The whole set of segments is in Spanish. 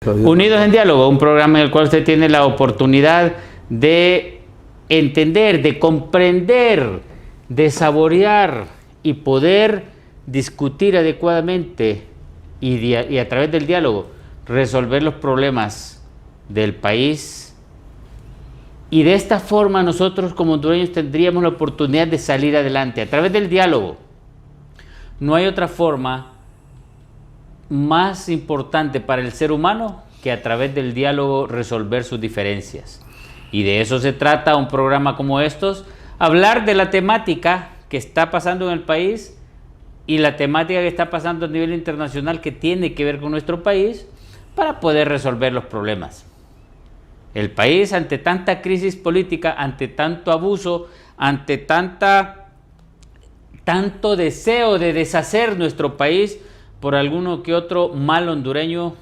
Unidos en Diálogo, un programa en el cual usted tiene la oportunidad de entender, de comprender, de saborear y poder discutir adecuadamente y a través del diálogo resolver los problemas del país. Y de esta forma nosotros como hondureños tendríamos la oportunidad de salir adelante a través del diálogo. No hay otra forma más importante para el ser humano que a través del diálogo resolver sus diferencias. Y de eso se trata un programa como estos, hablar de la temática que está pasando en el país y la temática que está pasando a nivel internacional que tiene que ver con nuestro país para poder resolver los problemas. El país, ante tanta crisis política, ante tanto abuso, ante tanto deseo de deshacer nuestro país por alguno que otro mal hondureño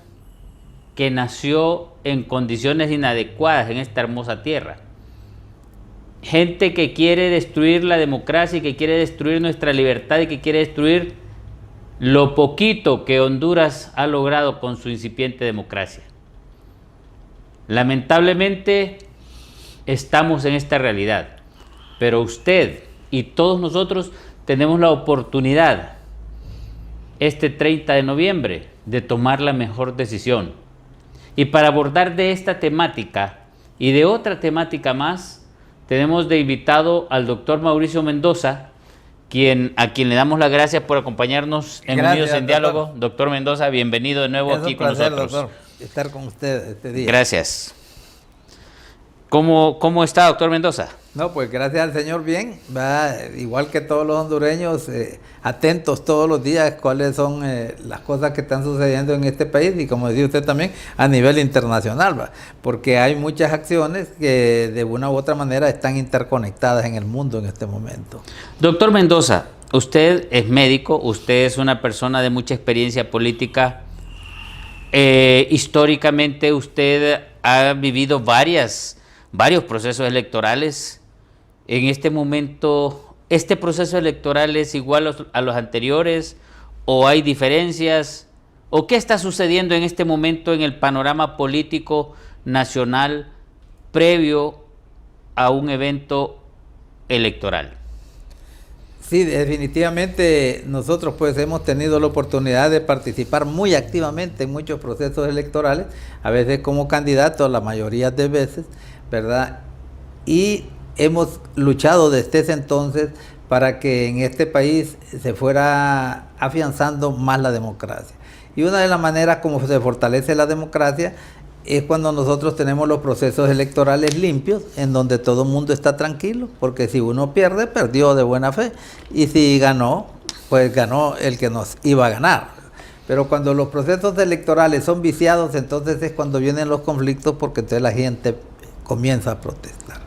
que nació en condiciones inadecuadas en esta hermosa tierra. Gente que quiere destruir la democracia y que quiere destruir nuestra libertad y que quiere destruir lo poquito que Honduras ha logrado con su incipiente democracia. Lamentablemente estamos en esta realidad, pero usted y todos nosotros tenemos la oportunidad este 30 de noviembre de tomar la mejor decisión. Y para abordar de esta temática y de otra temática más, tenemos de invitado al doctor Mauricio Mendoza, a quien le damos las gracias por acompañarnos en Unidos en Diálogo. Doctor Mendoza, bienvenido de nuevo aquí con nosotros. Doctor, estar con usted este día. Gracias. ¿Cómo está, doctor Mendoza? No, pues gracias al Señor, bien. Igual que todos los hondureños, atentos todos los días cuáles son las cosas que están sucediendo en este país y, como decía usted también, a nivel internacional, porque hay muchas acciones que de una u otra manera están interconectadas en el mundo en este momento. Doctor Mendoza, usted es médico, usted es una persona de mucha experiencia política. Históricamente usted ha vivido varios procesos electorales. En este momento, ¿este proceso electoral es igual a los anteriores o hay diferencias? ¿O qué está sucediendo en este momento en el panorama político nacional previo a un evento electoral? Sí, definitivamente nosotros pues hemos tenido la oportunidad de participar muy activamente en muchos procesos electorales, a veces como candidato, la mayoría de veces, ¿verdad? Y hemos luchado desde ese entonces para que en este país se fuera afianzando más la democracia. Y una de las maneras como se fortalece la democracia es cuando nosotros tenemos los procesos electorales limpios, en donde todo el mundo está tranquilo, porque si uno pierde, perdió de buena fe, y si ganó, pues ganó el que nos iba a ganar. Pero cuando los procesos electorales son viciados, entonces es cuando vienen los conflictos, porque entonces la gente comienza a protestar.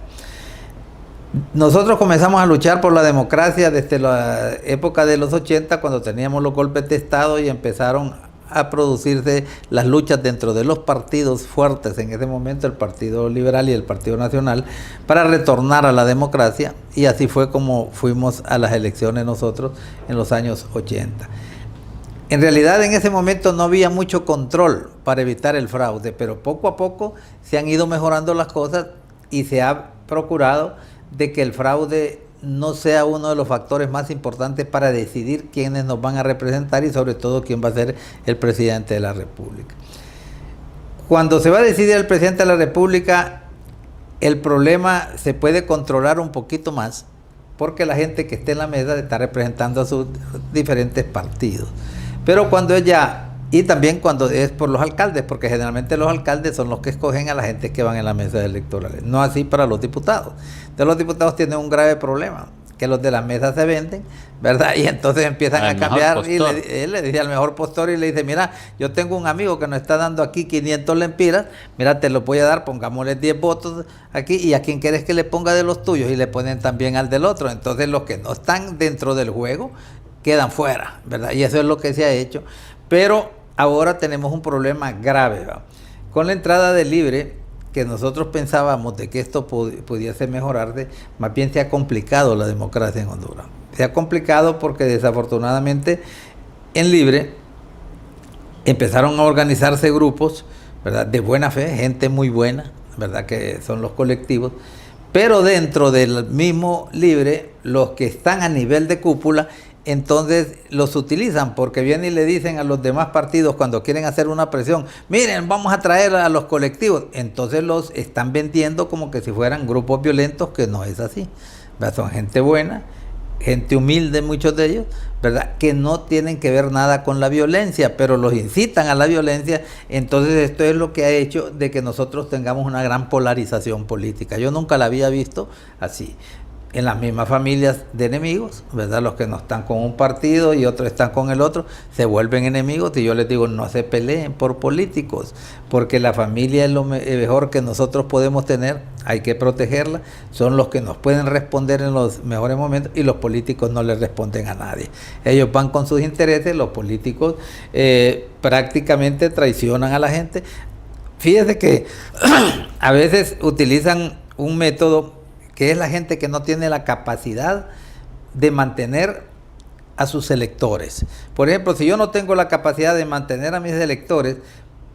Nosotros comenzamos a luchar por la democracia desde la época de los 80, cuando teníamos los golpes de Estado y empezaron a producirse las luchas dentro de los partidos fuertes en ese momento, el Partido Liberal y el Partido Nacional, para retornar a la democracia, y así fue como fuimos a las elecciones nosotros en los años 80. En realidad en ese momento no había mucho control para evitar el fraude, pero poco a poco se han ido mejorando las cosas y se ha procurado de que el fraude no sea uno de los factores más importantes para decidir quiénes nos van a representar y sobre todo quién va a ser el presidente de la República. Cuando se va a decidir el presidente de la República, el problema se puede controlar un poquito más, porque la gente que esté en la mesa está representando a sus diferentes partidos. Pero cuando ella, y también cuando es por los alcaldes, porque generalmente los alcaldes son los que escogen a la gente que van en las mesas electorales, no así para los diputados. Entonces los diputados tienen un grave problema, que los de las mesas se venden, ¿verdad? Y entonces empiezan a cambiar, y él le dice al mejor postor y le dice, mira, yo tengo un amigo que nos está dando aquí 500 lempiras, mira, te lo voy a dar, pongámosle 10 votos aquí, y a quien quieres que le ponga de los tuyos, y le ponen también al del otro. Entonces los que no están dentro del juego quedan fuera, ¿verdad? Y eso es lo que se ha hecho. Pero ahora tenemos un problema grave, ¿va? Con la entrada de Libre, que nosotros pensábamos de que esto pudiese mejorarse, más bien se ha complicado la democracia en Honduras. Se ha complicado porque desafortunadamente en Libre empezaron a organizarse grupos ¿verdad? De buena fe, gente muy buena, ¿verdad? Que son los colectivos. Pero dentro del mismo libre, los que están a nivel de cúpula, entonces los utilizan porque vienen y le dicen a los demás partidos cuando quieren hacer una presión, miren, vamos a traer a los colectivos. Entonces los están vendiendo como que si fueran grupos violentos, que no es así, ¿verdad? Son gente buena, gente humilde, muchos de ellos, ¿verdad? Que no tienen que ver nada con la violencia, pero los incitan a la violencia. Entonces esto es lo que ha hecho de que nosotros tengamos una gran polarización política. Yo nunca la había visto así. En las mismas familias de enemigos, ¿verdad? Los que no están con un partido y otros están con el otro, se vuelven enemigos, y yo les digo, no se peleen por políticos, porque la familia es lo mejor que nosotros podemos tener, hay que protegerla, son los que nos pueden responder en los mejores momentos, y los políticos no les responden a nadie. Ellos van con sus intereses, los políticos prácticamente traicionan a la gente. Fíjese que a veces utilizan un método que es la gente que no tiene la capacidad de mantener a sus electores. Por ejemplo, si yo no tengo la capacidad de mantener a mis electores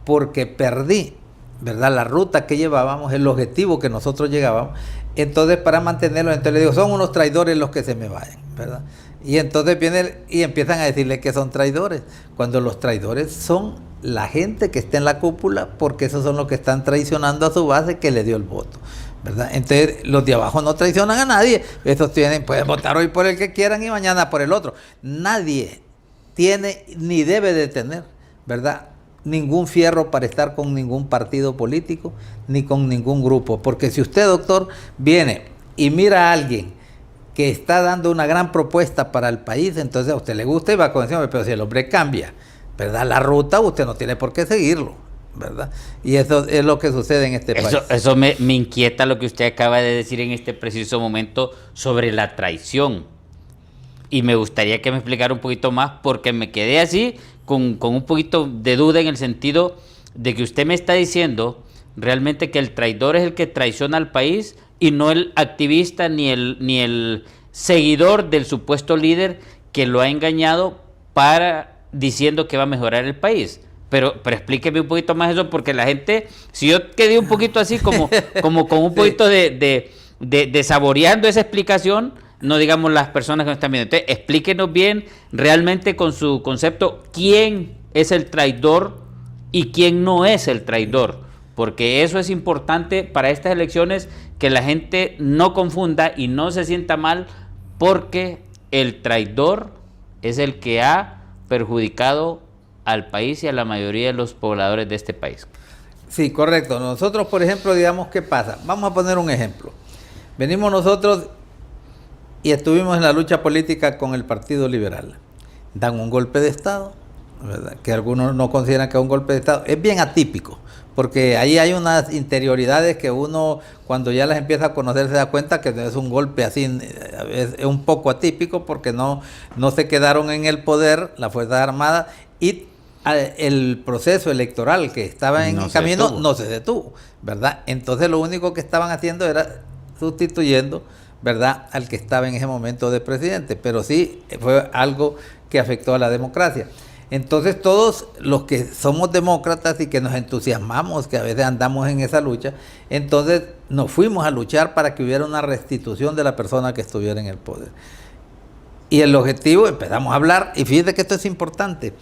porque perdí, ¿verdad?, la ruta que llevábamos, el objetivo que nosotros llegábamos, entonces para mantenerlos, entonces les digo, son unos traidores los que se me vayan, ¿verdad? Y entonces vienen y empiezan a decirle que son traidores, cuando los traidores son la gente que está en la cúpula, porque esos son los que están traicionando a su base que le dio el voto, ¿verdad? Entonces los de abajo no traicionan a nadie, estos pueden votar hoy por el que quieran y mañana por el otro. Nadie tiene ni debe de tener, ¿verdad?, ningún fierro para estar con ningún partido político ni con ningún grupo, porque si usted, doctor, viene y mira a alguien que está dando una gran propuesta para el país, entonces a usted le gusta y va con ese, pero si el hombre cambia, ¿verdad?, la ruta, usted no tiene por qué seguirlo, ¿verdad? Y eso es lo que sucede en este país. Eso me inquieta lo que usted acaba de decir en este preciso momento sobre la traición. Y me gustaría que me explicara un poquito más, porque me quedé así con un poquito de duda, en el sentido de que usted me está diciendo realmente que el traidor es el que traiciona al país y no el activista ni el seguidor del supuesto líder que lo ha engañado para diciendo que va a mejorar el país. Pero explíqueme un poquito más eso, porque la gente, si yo quedé un poquito así como con un poquito de saboreando esa explicación, no digamos las personas que nos están viendo. Entonces, explíquenos bien, realmente con su concepto, quién es el traidor y quién no es el traidor, porque eso es importante para estas elecciones, que la gente no confunda y no se sienta mal, porque el traidor es el que ha perjudicado al país y a la mayoría de los pobladores de este país. Sí, correcto. Nosotros, por ejemplo, digamos, ¿qué pasa? Vamos a poner un ejemplo. Venimos nosotros y estuvimos en la lucha política con el Partido Liberal. Dan un golpe de Estado, ¿verdad?, que algunos no consideran que es un golpe de Estado. Es bien atípico, porque ahí hay unas interioridades que uno, cuando ya las empieza a conocer, se da cuenta que es un golpe así, es un poco atípico, porque no se quedaron en el poder las Fuerzas Armadas, y el proceso electoral que estaba en camino no se detuvo, ¿verdad? Entonces lo único que estaban haciendo era sustituyendo, ¿verdad?, al que estaba en ese momento de presidente, pero sí fue algo que afectó a la democracia. Entonces todos los que somos demócratas y que nos entusiasmamos, que a veces andamos en esa lucha, entonces nos fuimos a luchar para que hubiera una restitución de la persona que estuviera en el poder. Y el objetivo, empezamos a hablar, y fíjate que esto es importante,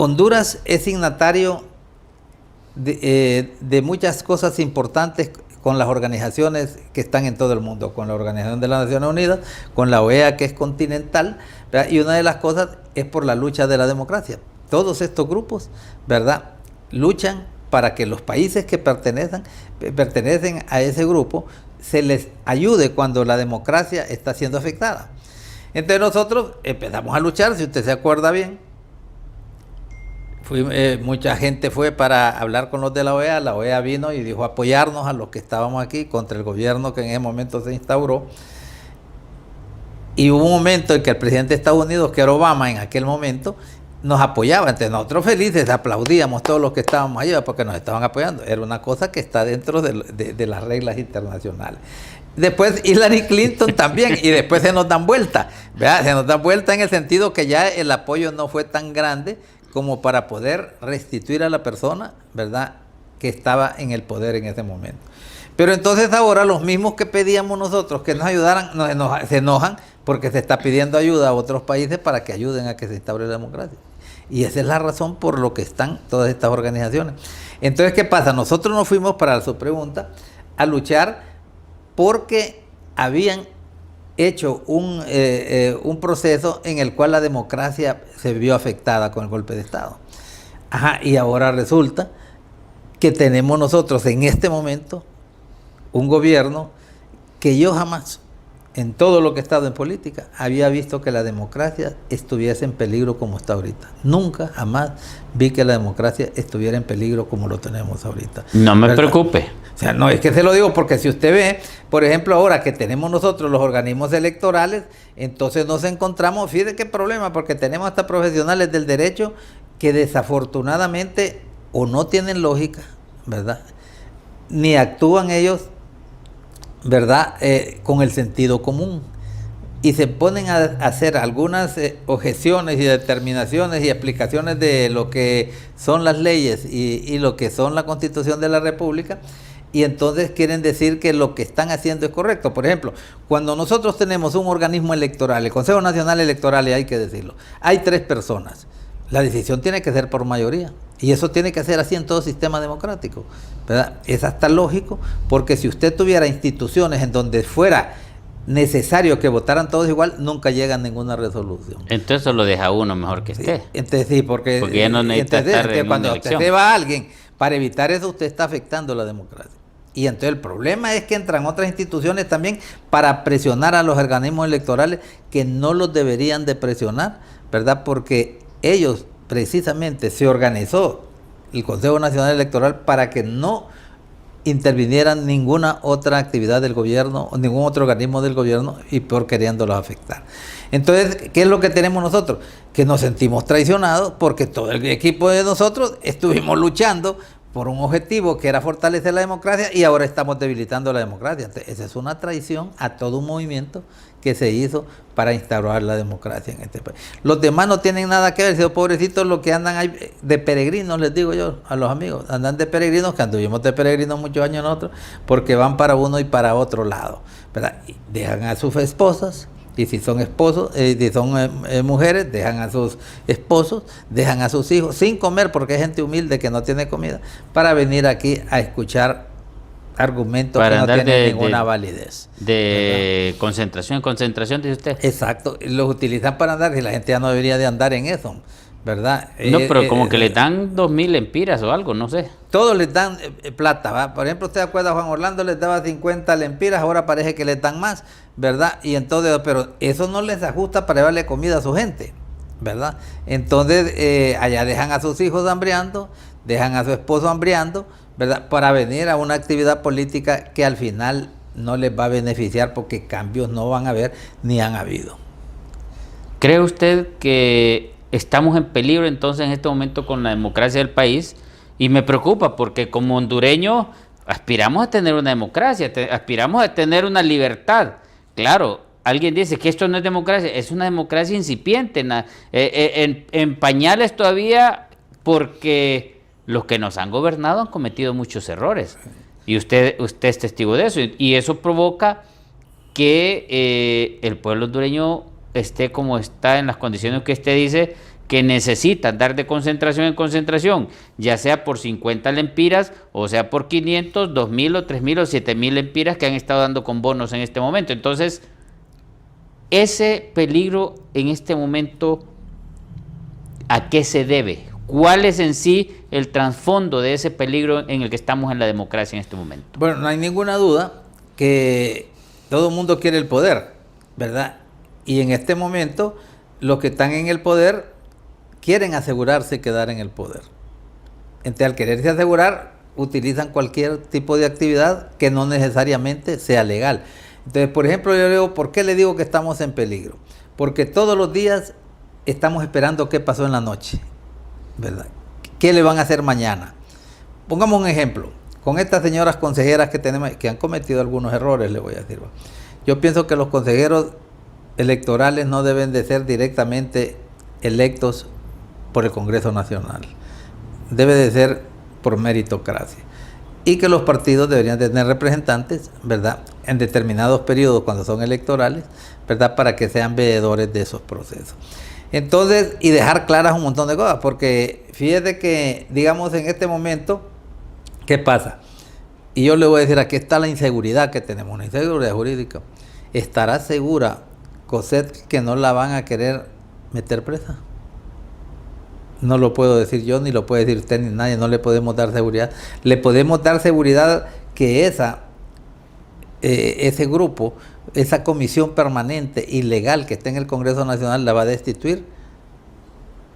Honduras es signatario de muchas cosas importantes con las organizaciones que están en todo el mundo, con la Organización de las Naciones Unidas, con la OEA, que es continental, ¿verdad? Y una de las cosas es por la lucha de la democracia. Todos estos grupos, ¿verdad?, luchan para que los países que pertenecen a ese grupo se les ayude cuando la democracia está siendo afectada. Entonces nosotros empezamos a luchar, si usted se acuerda bien. Mucha gente fue para hablar con los de la OEA vino y dijo apoyarnos a los que estábamos aquí contra el gobierno que en ese momento se instauró. Y hubo un momento en que el presidente de Estados Unidos, que era Obama en aquel momento, nos apoyaba. Entonces nosotros felices aplaudíamos todos los que estábamos allá porque nos estaban apoyando. Era una cosa que está dentro de las reglas internacionales. Después Hillary Clinton también, y después se nos dan vuelta, ¿verdad? Se nos dan vuelta en el sentido que ya el apoyo no fue tan grande como para poder restituir a la persona, ¿verdad?, que estaba en el poder en ese momento. Pero entonces ahora los mismos que pedíamos nosotros que nos ayudaran, se enojan porque se está pidiendo ayuda a otros países para que ayuden a que se instaure la democracia. Y esa es la razón por lo que están todas estas organizaciones. Entonces, ¿qué pasa? Nosotros nos fuimos, para su pregunta, a luchar porque habían hecho un proceso en el cual la democracia se vio afectada con el golpe de Estado. Y ahora resulta que tenemos nosotros en este momento un gobierno que yo jamás, en todo lo que he estado en política, había visto que la democracia estuviese en peligro como está ahorita. Nunca, jamás vi que la democracia estuviera en peligro como lo tenemos ahorita. No me preocupe. O sea, no, es que se lo digo porque si usted ve, por ejemplo, ahora que tenemos nosotros los organismos electorales, entonces nos encontramos, fíjate qué problema, porque tenemos hasta profesionales del derecho que desafortunadamente o no tienen lógica, ¿verdad? Ni actúan ellos, ¿verdad? Con el sentido común. Y se ponen a hacer algunas objeciones y determinaciones y explicaciones de lo que son las leyes y lo que son la Constitución de la República, y entonces quieren decir que lo que están haciendo es correcto. Por ejemplo, cuando nosotros tenemos un organismo electoral, el Consejo Nacional Electoral, y hay que decirlo, hay 3 personas, la decisión tiene que ser por mayoría. Y eso tiene que ser así en todo sistema democrático, ¿verdad? Es hasta lógico, porque si usted tuviera instituciones en donde fuera necesario que votaran todos igual, nunca llega a ninguna resolución. Entonces eso lo deja uno mejor que esté. Entonces sí, porque ya no necesita estar en cuando una usted elección. se va a alguien, para evitar eso usted está afectando la democracia. Y entonces el problema es que entran otras instituciones también para presionar a los organismos electorales que no los deberían de presionar, ¿verdad? Porque ellos precisamente se organizó el Consejo Nacional Electoral para que no intervinieran ninguna otra actividad del gobierno o ningún otro organismo del gobierno, y por queriéndolos afectar. Entonces, ¿qué es lo que tenemos nosotros? Que nos sentimos traicionados porque todo el equipo de nosotros estuvimos luchando por un objetivo que era fortalecer la democracia, y ahora estamos debilitando la democracia. Entonces, esa es una traición a todo un movimiento que se hizo para instaurar la democracia en este país. Los demás no tienen nada que ver, esos pobrecitos los que andan ahí de peregrinos, les digo yo a los amigos, andan de peregrinos, que anduvimos de peregrinos muchos años nosotros, porque van para uno y para otro lado, ¿verdad? Y dejan a sus esposas, y si son esposos, si son mujeres, dejan a sus esposos, dejan a sus hijos, sin comer, porque hay gente humilde que no tiene comida, para venir aquí a escuchar argumentos para que no tienen ninguna de validez. De ¿verdad? concentración en concentración, dice usted. Exacto, los utilizan para andar, y la gente ya no debería de andar en eso, ¿verdad? No, pero como que le dan 2.000 lempiras o algo, no sé. Todos les dan plata, ¿va? Por ejemplo, usted acuerda, Juan Orlando les daba 50 lempiras, ahora parece que les dan más, ¿verdad? Y entonces, pero eso no les ajusta para llevarle comida a su gente, ¿verdad? Entonces, allá dejan a sus hijos hambriando, dejan a su esposo hambriando, ¿verdad? Para venir a una actividad política que al final no les va a beneficiar, porque cambios no van a haber ni han habido. ¿Cree usted que estamos en peligro entonces en este momento con la democracia del país? Y me preocupa porque como hondureños aspiramos a tener una democracia, aspiramos a tener una libertad. Claro, alguien dice que esto no es democracia, es una democracia incipiente, en pañales todavía, porque los que nos han gobernado han cometido muchos errores. Y usted es testigo de eso. Y eso provoca que el pueblo hondureño esté como está, en las condiciones que usted dice, que necesita andar de concentración en concentración, ya sea por 50 lempiras, o sea por 500, 2.000 o 3.000 o 7.000 lempiras que han estado dando con bonos en este momento. Entonces, ese peligro en este momento, ¿a qué se debe? ¿Cuál es en sí el trasfondo de ese peligro en el que estamos en la democracia en este momento? Bueno, no hay ninguna duda que todo el mundo quiere el poder, ¿verdad? Y en este momento, los que están en el poder quieren asegurarse de quedar en el poder. Entonces, al quererse asegurar, utilizan cualquier tipo de actividad que no necesariamente sea legal. Entonces, por ejemplo, yo digo, ¿por qué le digo que estamos en peligro? Porque todos los días estamos esperando qué pasó en la noche, ¿verdad? ¿Qué le van a hacer mañana? Pongamos un ejemplo. Con estas señoras consejeras que tenemos, que han cometido algunos errores, le voy a decir. Yo pienso que los consejeros electorales no deben de ser directamente electos por el Congreso Nacional. Debe de ser por meritocracia. y que los partidos deberían tener representantes, ¿verdad?, en determinados periodos cuando son electorales, ¿verdad?, para que sean veedores de esos procesos. Entonces, y dejar claras un montón de cosas, porque fíjate que, digamos, en este momento, ¿qué pasa? Y yo le voy a decir, aquí está la inseguridad que tenemos, una inseguridad jurídica. ¿Estará segura Cosette que no la van a querer meter presa? No lo puedo decir yo, ni lo puede decir usted, ni nadie, no le podemos dar seguridad. Le podemos dar seguridad que ese grupo, esa comisión permanente ilegal que está en el Congreso Nacional, la va a destituir.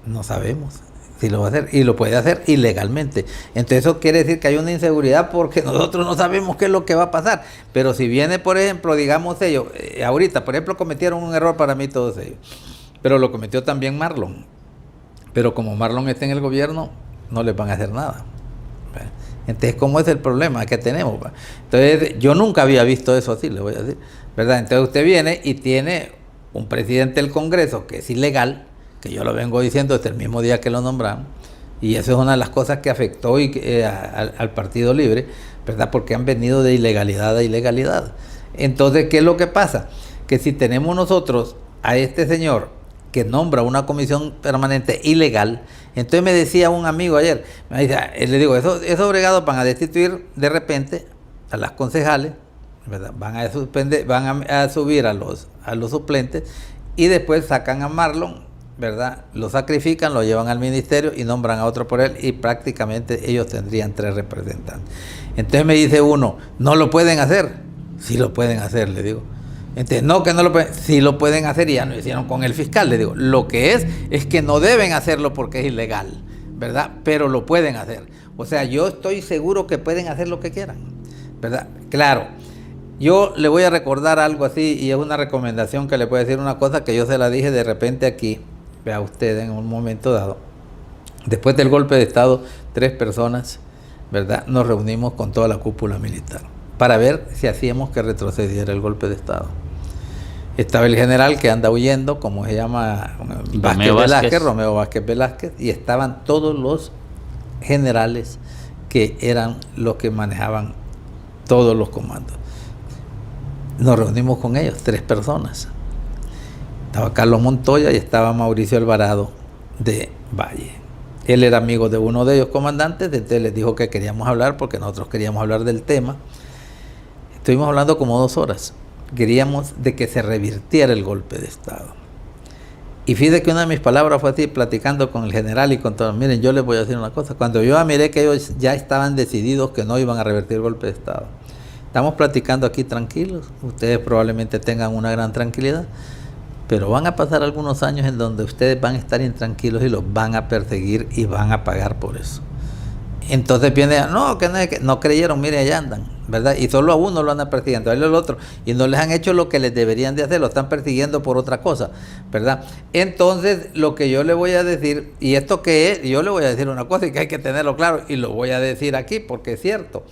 No sabemos si lo va a hacer, y lo puede hacer ilegalmente. Entonces eso quiere decir que hay una inseguridad porque nosotros no sabemos qué es lo que va a pasar. Pero si viene, por ejemplo, digamos ellos, ahorita, por ejemplo, cometieron un error para mí todos ellos, pero lo cometió también Marlon. Pero como Marlon está en el gobierno, no les van a hacer nada. Entonces, ¿cómo es el problema que tenemos? Entonces, yo nunca había visto eso así, le voy a decir, ¿verdad? Entonces usted viene y tiene un presidente del Congreso que es ilegal, que yo lo vengo diciendo desde el mismo día que lo nombramos, y eso es una de las cosas que afectó al Partido Libre, ¿verdad? Porque han venido de ilegalidad a ilegalidad. Entonces, ¿qué es lo que pasa? Que si tenemos nosotros a este señor que nombra una comisión permanente ilegal, entonces me decía un amigo ayer, le digo, esos obregados van a destituir de repente a las concejales, ¿verdad? Van a subir a los suplentes, y después sacan a Marlon, ¿verdad? Lo sacrifican, lo llevan al ministerio y nombran a otro por él, y prácticamente ellos tendrían 3 representantes. Entonces me dice uno, ¿no lo pueden hacer? Sí lo pueden hacer, le digo. Entonces, no, que no lo pueden, sí lo pueden hacer, y ya lo hicieron con el fiscal. Le digo, lo que es que no deben hacerlo porque es ilegal, ¿verdad? Pero lo pueden hacer. O sea, yo estoy seguro que pueden hacer lo que quieran, ¿verdad? Claro, yo le voy a recordar algo así, y es una recomendación que le puedo decir una cosa que yo se la dije de repente aquí, vea usted, en un momento dado. Después del golpe de Estado, 3 personas, ¿verdad?, nos reunimos con toda la cúpula militar para ver si hacíamos que retrocediera el golpe de Estado. Estaba el general que anda huyendo, como se llama, Romeo Vázquez Velázquez, y estaban todos los generales que eran los que manejaban todos los comandos. Nos reunimos con ellos, 3 personas. Estaba Carlos Montoya y estaba Mauricio Alvarado de Valle. Él era amigo de uno de ellos, comandantes, entonces les dijo que queríamos hablar porque nosotros queríamos hablar del tema. Estuvimos hablando como 2 horas. Queríamos de que se revirtiera el golpe de Estado. Y fíjate que una de mis palabras fue así, platicando con el general y con todos. Miren, yo les voy a decir una cosa. Cuando yo miré que ellos ya estaban decididos que no iban a revertir el golpe de Estado, estamos platicando aquí tranquilos. Ustedes probablemente tengan una gran tranquilidad, pero van a pasar algunos años en donde ustedes van a estar intranquilos y los van a perseguir y van a pagar por eso. Entonces viene, no, que no creyeron, mire, allá andan, ¿verdad? Y solo a uno lo andan persiguiendo, a él al otro, y no les han hecho lo que les deberían de hacer, lo están persiguiendo por otra cosa, ¿verdad? Entonces, lo que yo le voy a decir, y esto que es, yo le voy a decir una cosa y que hay que tenerlo claro, y lo voy a decir aquí porque es cierto.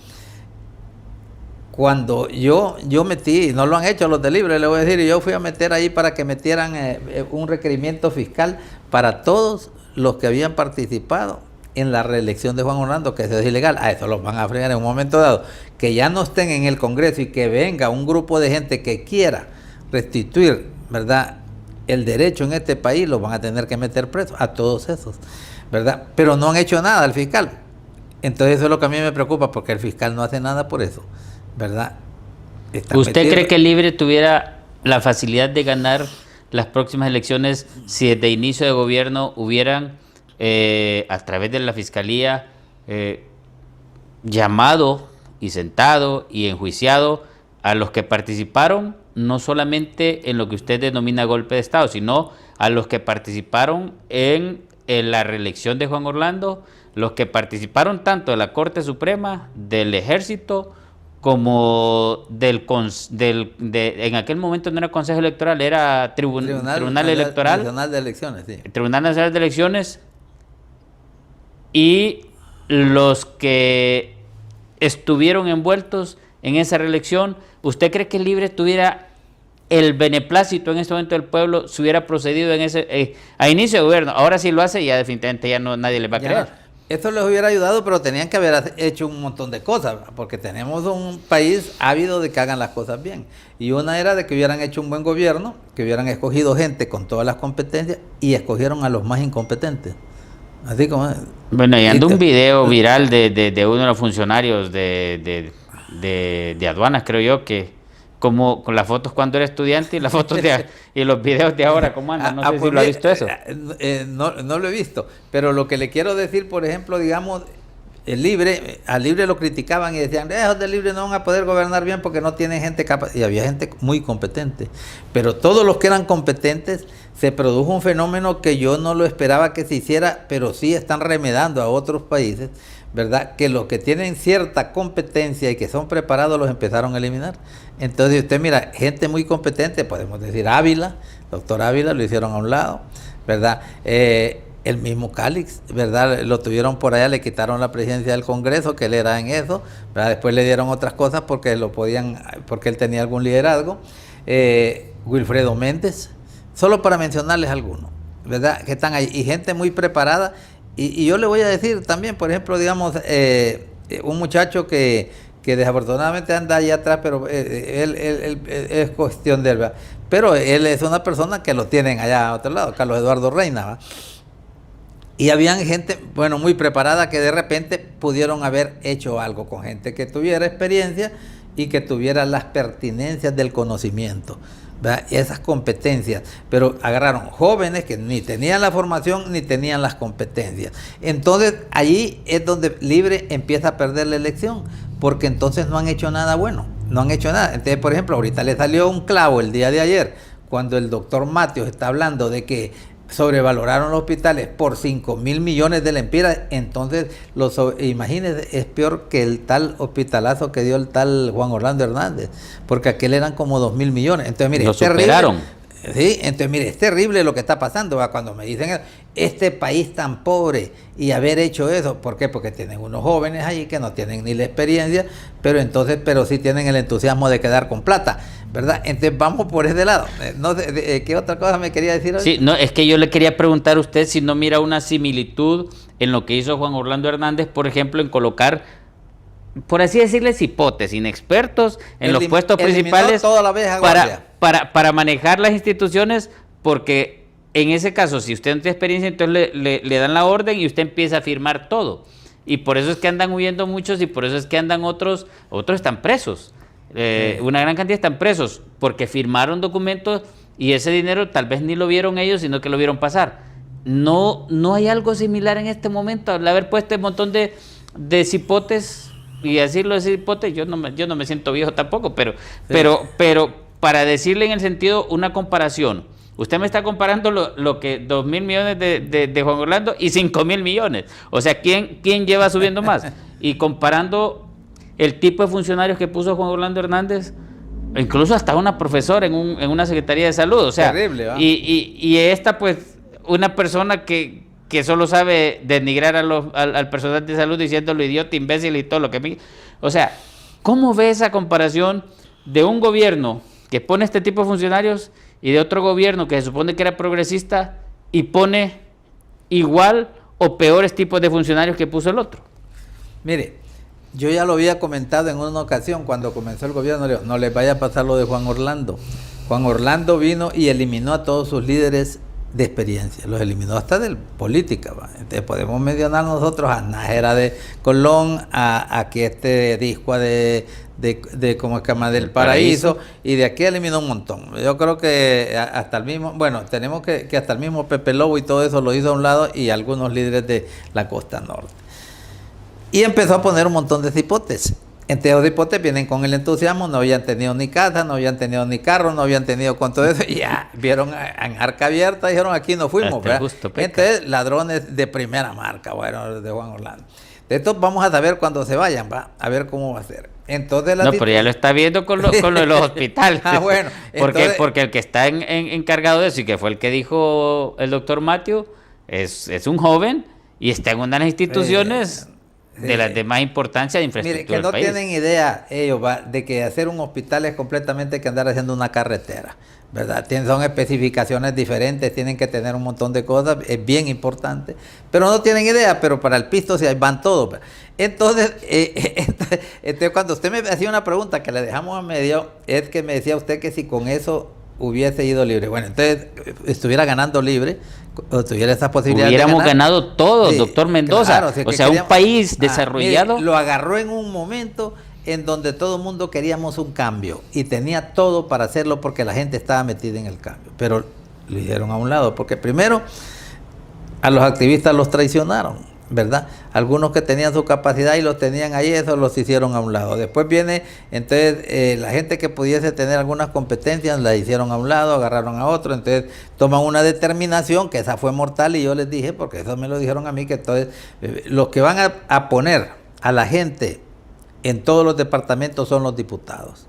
Cuando yo metí, no lo han hecho los del Libre, le voy a decir, y yo fui a meter ahí para que metieran un requerimiento fiscal para todos los que habían participado en la reelección de Juan Orlando, que eso es ilegal. A eso los van a frenar en un momento dado, que ya no estén en el Congreso y que venga un grupo de gente que quiera restituir, ¿verdad?, el derecho en este país, los van a tener que meter presos a todos esos, ¿verdad? Pero no han hecho nada al fiscal. Entonces eso es lo que a mí me preocupa, porque el fiscal no hace nada por eso, ¿verdad? ¿Usted cree que el Libre tuviera la facilidad de ganar las próximas elecciones si desde inicio de gobierno hubieran a través de la Fiscalía llamado y sentado y enjuiciado a los que participaron, no solamente en lo que usted denomina golpe de Estado, sino a los que participaron en la reelección de Juan Orlando, los que participaron tanto de la Corte Suprema, del Ejército, como en aquel momento no era Consejo Electoral, era Tribunal Electoral, Nacional de Elecciones, sí. Tribunal Nacional de Elecciones, y los que estuvieron envueltos en esa reelección. ¿Usted cree que el Libre tuviera el beneplácito en este momento del pueblo, si hubiera procedido en ese a inicio de gobierno? Ahora sí lo hace y ya definitivamente ya no, nadie le va a creer. Esto les hubiera ayudado, pero tenían que haber hecho un montón de cosas, porque tenemos un país ávido de que hagan las cosas bien. Y una era de que hubieran hecho un buen gobierno, que hubieran escogido gente con todas las competencias y escogieron a los más incompetentes. Así como... Bueno, y anda un video viral de uno de los funcionarios de aduanas, creo yo, que como con las fotos cuando era estudiante y las fotos y los videos de ahora, ¿cómo andan? No sé si lo ha visto eso. No lo he visto, pero lo que le quiero decir, por ejemplo, digamos, a Libre lo criticaban y decían, esos de Libre no van a poder gobernar bien porque no tienen gente capaz. Y había gente muy competente. Pero todos los que eran competentes, se produjo un fenómeno que yo no lo esperaba que se hiciera, pero sí están remedando a otros países, ¿verdad? Que los que tienen cierta competencia y que son preparados los empezaron a eliminar. Entonces usted mira, gente muy competente, podemos decir Ávila, doctor Ávila, lo hicieron a un lado, ¿verdad? El mismo Calix, ¿verdad? Lo tuvieron por allá, le quitaron la presidencia del Congreso, que él era en eso, ¿verdad? Después le dieron otras cosas porque porque él tenía algún liderazgo. Wilfredo Méndez, solo para mencionarles algunos, ¿verdad? Que están ahí, y gente muy preparada. Y yo le voy a decir también, por ejemplo, digamos, un muchacho que desafortunadamente anda allá atrás, pero él es cuestión de él, ¿verdad? Pero él es una persona que lo tienen allá a otro lado, Carlos Eduardo Reina, ¿verdad? Y habían gente, bueno, muy preparada que de repente pudieron haber hecho algo con gente que tuviera experiencia y que tuviera las pertinencias del conocimiento, ¿verdad? Esas competencias, pero agarraron jóvenes que ni tenían la formación ni tenían las competencias. Entonces allí es donde Libre empieza a perder la elección, porque entonces no han hecho nada bueno, no han hecho nada. Entonces, por ejemplo, ahorita le salió un clavo el día de ayer, cuando el doctor Matios está hablando de que sobrevaloraron los hospitales por 5.000 millones de lempiras. Entonces, imagínense, es peor que el tal hospitalazo que dio el tal Juan Orlando Hernández, porque aquel eran como 2.000 millones. Entonces, mire, lo superaron. Sí, entonces mire, es terrible lo que está pasando, ¿va? Cuando me dicen este país tan pobre y haber hecho eso, ¿por qué? Porque tienen unos jóvenes ahí que no tienen ni la experiencia, pero sí tienen el entusiasmo de quedar con plata, ¿verdad? Entonces vamos por ese lado. No sé, ¿qué otra cosa me quería decir hoy? Sí, no, es que yo le quería preguntar a usted si no mira una similitud en lo que hizo Juan Orlando Hernández, por ejemplo, en colocar, por así decirles, hipotes, inexpertos en los puestos principales toda la vieja guardia para manejar las instituciones, porque en ese caso, si usted no tiene experiencia, entonces le dan la orden y usted empieza a firmar todo. Y por eso es que andan huyendo muchos y por eso es que andan otros están presos. Una gran cantidad están presos porque firmaron documentos y ese dinero tal vez ni lo vieron ellos, sino que lo vieron pasar. No hay algo similar en este momento, al haber puesto un montón de cipotes. Y decirlo de cipote, yo no me siento viejo tampoco, pero para decirle en el sentido una comparación, usted me está comparando lo que 2.000 millones de Juan Orlando y 5.000 millones, o sea, ¿quién lleva subiendo más? Y comparando el tipo de funcionarios que puso Juan Orlando Hernández, incluso hasta una profesora en una Secretaría de Salud, o sea, terrible, ¿va? Y esta pues una persona que solo sabe denigrar al personal de salud diciéndolo idiota, imbécil y todo lo que... O sea, ¿cómo ve esa comparación de un gobierno que pone este tipo de funcionarios y de otro gobierno que se supone que era progresista y pone igual o peores tipos de funcionarios que puso el otro? Mire, yo ya lo había comentado en una ocasión cuando comenzó el gobierno, no les vaya a pasar lo de Juan Orlando. Juan Orlando vino y eliminó a todos sus líderes de experiencia, los eliminó hasta de política, ¿va? Entonces podemos mencionar nosotros a Nájera de Colón, a que Discua de como es que llama del Paraíso, y de aquí eliminó un montón. Yo creo que hasta el mismo, bueno, tenemos que hasta el mismo Pepe Lobo y todo eso lo hizo a un lado, y algunos líderes de la costa norte. Y empezó a poner un montón de cipotes. Entonces los hipotes vienen con el entusiasmo, no habían tenido ni casa, no habían tenido ni carro, no habían tenido con todo eso, y ya vieron en arca abierta, dijeron aquí nos fuimos, ¿verdad? Entonces ladrones de primera marca, bueno, de Juan Orlando. De esto vamos a saber cuando se vayan, va a ver cómo va a ser. Entonces pero ya lo está viendo con lo de los hospitales. Bueno, porque el que está encargado de eso y que fue el que dijo el doctor Matthew es un joven y está en una de las instituciones de las de más importancia de infraestructura. Mire, que no tienen idea ellos de que hacer un hospital es completamente que andar haciendo una carretera, ¿verdad? Son especificaciones diferentes, tienen que tener un montón de cosas, es bien importante, pero no tienen idea, pero para el pisto sí van todos. Entonces, cuando usted me hacía una pregunta que le dejamos a medio, es que me decía usted que si con eso hubiese ido libre. Bueno, entonces estuviera ganando libre, o tuviera esa posibilidad hubiéramos de ganar, ganado todos, sí, doctor Mendoza. claro, o sea, un país desarrollado. Mire, lo agarró en un momento en donde todo el mundo queríamos un cambio y tenía todo para hacerlo porque la gente estaba metida en el cambio, pero lo hicieron a un lado, porque primero a los activistas los traicionaron, ¿verdad? Algunos que tenían su capacidad y los tenían ahí, eso los hicieron a un lado. Después viene, entonces, la gente que pudiese tener algunas competencias, la hicieron a un lado, agarraron a otro, entonces toman una determinación, que esa fue mortal, y yo les dije, porque eso me lo dijeron a mí, que entonces los que van a poner a la gente en todos los departamentos son los diputados.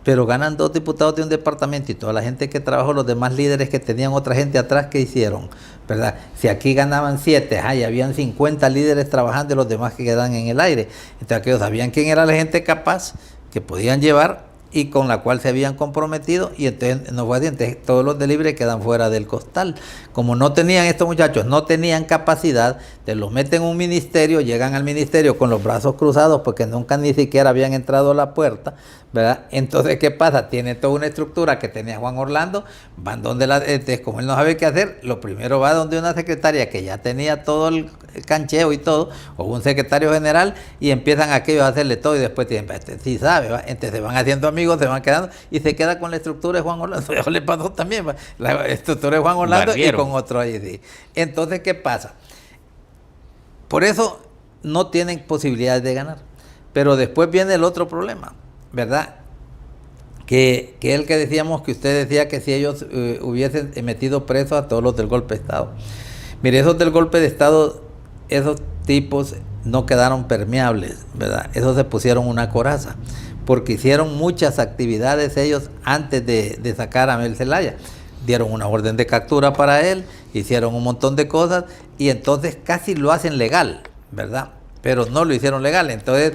Pero ganan 2 diputados de un departamento y toda la gente que trabajó, los demás líderes que tenían otra gente atrás, ¿qué hicieron? ¿Verdad? Si aquí ganaban 7, y habían 50 líderes trabajando y los demás que quedan en el aire. Entonces aquellos sabían quién era la gente capaz que podían llevar y con la cual se habían comprometido, y entonces no fue así, entonces todos los de libre quedan fuera del costal. Como no tenían, estos muchachos no tenían capacidad, te los meten en un ministerio, llegan al ministerio con los brazos cruzados porque nunca ni siquiera habían entrado a la puerta, ¿verdad? Entonces, ¿qué pasa? Tiene toda una estructura que tenía Juan Orlando, van donde como él no sabe qué hacer, lo primero va donde una secretaria que ya tenía todo el cancheo y todo, o un secretario general, y empiezan aquellos a hacerle todo, y después dicen, sí sabe, ¿va? Entonces se van haciendo amigos, se van quedando, y se queda con la estructura de Juan Orlando. Eso le pasó también, ¿va? La estructura de Juan Orlando y con otro ahí, sí. Entonces, ¿qué pasa? Por eso no tienen posibilidades de ganar. Pero después viene el otro problema, ¿verdad? Que el que decíamos, que usted decía que si ellos hubiesen metido presos a todos los del golpe de Estado. Mire, esos del golpe de Estado, esos tipos no quedaron permeables, ¿verdad? Esos se pusieron una coraza, porque hicieron muchas actividades ellos antes de sacar a Mel Zelaya. Dieron una orden de captura para él, hicieron un montón de cosas, y entonces casi lo hacen legal, ¿verdad? Pero no lo hicieron legal. Entonces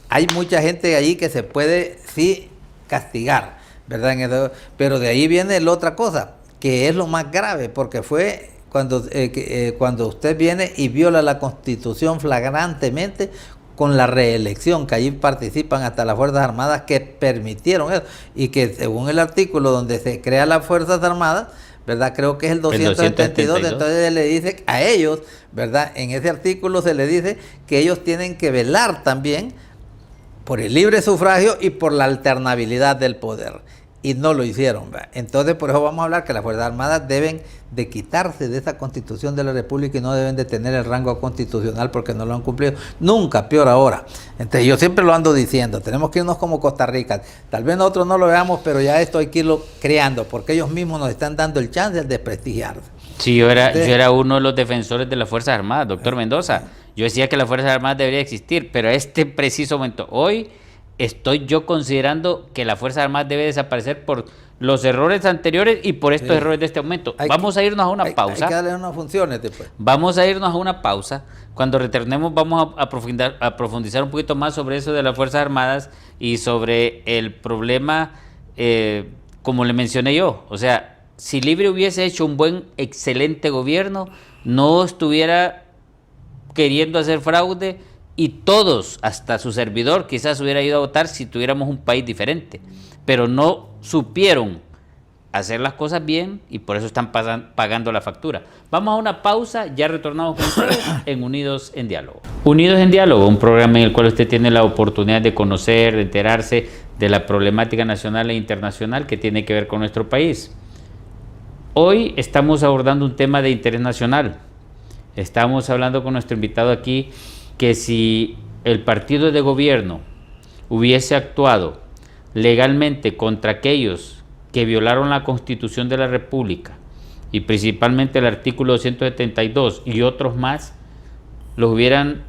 hay mucha gente ahí que se puede sí castigar, ¿verdad? Pero de ahí viene la otra cosa, que es lo más grave, porque fue cuando usted viene y viola la Constitución flagrantemente con la reelección, que allí participan hasta las Fuerzas Armadas que permitieron eso, y que según el artículo donde se crea las Fuerzas Armadas, ¿verdad? Creo que es el 272, entonces le dice a ellos, ¿verdad? En ese artículo se le dice que ellos tienen que velar también por el libre sufragio y por la alternabilidad del poder, y no lo hicieron, ¿verdad? Entonces por eso vamos a hablar que las Fuerzas Armadas deben de quitarse de esa Constitución de la República y no deben de tener el rango constitucional porque no lo han cumplido nunca, peor ahora. Entonces yo siempre lo ando diciendo, tenemos que irnos como Costa Rica, tal vez nosotros no lo veamos, pero ya esto hay que irlo creando, porque ellos mismos nos están dando el chance de desprestigiarse. Sí, yo era uno de los defensores de las Fuerzas Armadas, doctor Mendoza. Yo decía que las Fuerzas Armadas deberían existir, pero a este preciso momento, hoy estoy yo considerando que la Fuerza Armada debe desaparecer por los errores anteriores y por estos errores de este momento. Vamos a irnos a una pausa. Hay que darle unas funciones después. Vamos a irnos a una pausa. Cuando retornemos vamos a profundizar un poquito más sobre eso de las Fuerzas Armadas y sobre el problema, como le mencioné yo. O sea, si Libre hubiese hecho un excelente gobierno, no estuviera queriendo hacer fraude, y todos, hasta su servidor, quizás hubiera ido a votar si tuviéramos un país diferente, pero no supieron hacer las cosas bien y por eso están pagando la factura. Vamos a una pausa, ya retornamos con ustedes en Unidos en Diálogo. Unidos en Diálogo, un programa en el cual usted tiene la oportunidad de conocer, de enterarse de la problemática nacional e internacional que tiene que ver con nuestro país. Hoy estamos abordando un tema de interés nacional. Estamos hablando con nuestro invitado aquí que si el partido de gobierno hubiese actuado legalmente contra aquellos que violaron la Constitución de la República y principalmente el artículo 272 y otros más, los hubieran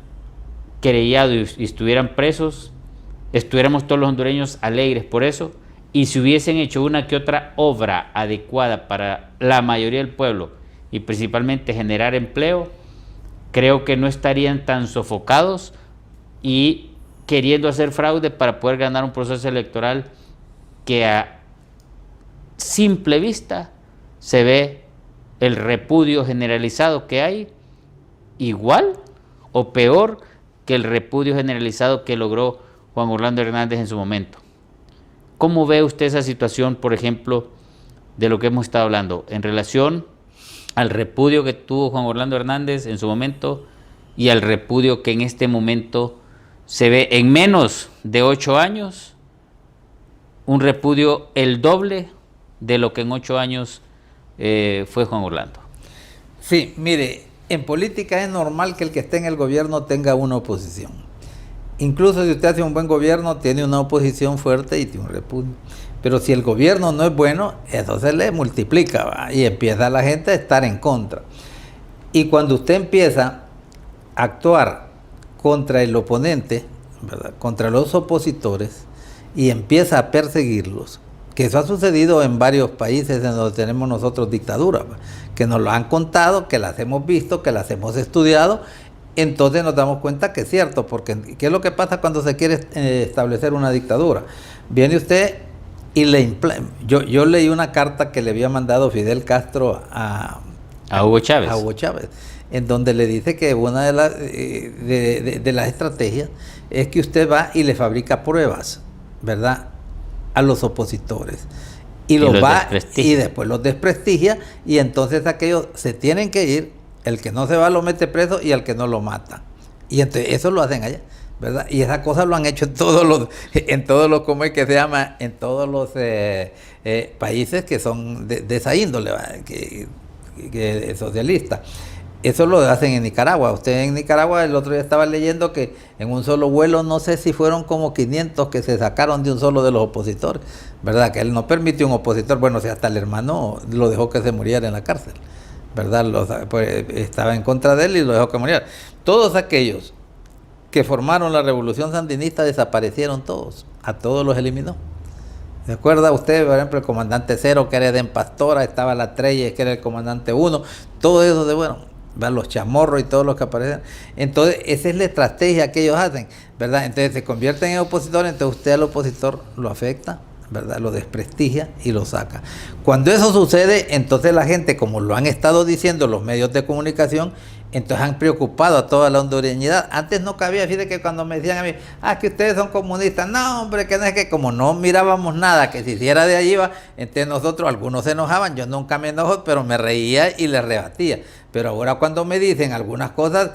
querellado y estuvieran presos, estuviéramos todos los hondureños alegres por eso, y si hubiesen hecho una que otra obra adecuada para la mayoría del pueblo y principalmente generar empleo, creo que no estarían tan sofocados y queriendo hacer fraude para poder ganar un proceso electoral que simple vista se ve el repudio generalizado que hay, igual o peor que el repudio generalizado que logró Juan Orlando Hernández en su momento. ¿Cómo ve usted esa situación, por ejemplo, de lo que hemos estado hablando en relación al repudio que tuvo Juan Orlando Hernández en su momento y al repudio que en este momento se ve en menos de 8 años? Un repudio el doble de lo que en 8 años fue Juan Orlando. Sí, mire, en política es normal que el que esté en el gobierno tenga una oposición. Incluso si usted hace un buen gobierno, tiene una oposición fuerte y tiene un repudio. Pero si el gobierno no es bueno, eso se le multiplica, ¿va? Y empieza la gente a estar en contra. Y cuando usted empieza a actuar contra el oponente, ¿verdad?, contra los opositores, y empieza a perseguirlos, que eso ha sucedido en varios países en donde tenemos nosotros dictaduras, que nos lo han contado, que las hemos visto, que las hemos estudiado. Entonces nos damos cuenta que es cierto, porque ¿qué es lo que pasa cuando se quiere establecer una dictadura? Viene usted y yo leí una carta que le había mandado Fidel Castro a Hugo Chávez. A Hugo Chávez, en donde le dice que una de las estrategias es que usted va y le fabrica pruebas, ¿verdad?, a los opositores. Y los va y después los desprestigia, y entonces aquellos se tienen que ir, el que no se va lo mete preso y el que no lo mata. Y entonces eso lo hacen allá, ¿verdad? Y esa cosa lo han hecho en todos los, ¿cómo es que se llama? En todos los países que son de esa índole, que socialista. Eso lo hacen en Nicaragua. Usted en Nicaragua, el otro día estaba leyendo que en un solo vuelo, no sé si fueron como 500 que se sacaron de un solo de los opositores, ¿verdad? Que él no permitió un opositor, bueno, si hasta el hermano lo dejó que se muriera en la cárcel, ¿verdad? Pues, estaba en contra de él y lo dejó que muriera. Todos aquellos que formaron la revolución sandinista desaparecieron todos, a todos los eliminó. ¿Se acuerda usted, por ejemplo, el comandante Cero, que era Edén Pastora, estaba la Treyes, que era el comandante 1, todo eso de bueno, los chamorros y todos los que aparecen? Entonces, esa es la estrategia que ellos hacen, ¿verdad? Entonces se convierten en opositores, entonces usted al opositor lo afecta, ¿verdad?, lo desprestigia y lo saca. Cuando eso sucede, entonces la gente, como lo han estado diciendo los medios de comunicación, entonces han preocupado a toda la hondureñidad. Antes no cabía, fíjate que cuando me decían a mí, que ustedes son comunistas, no hombre, que no es que, como no mirábamos nada que se hiciera de allí, entonces nosotros, algunos se enojaban, yo nunca me enojo, pero me reía y les rebatía. Pero ahora cuando me dicen algunas cosas,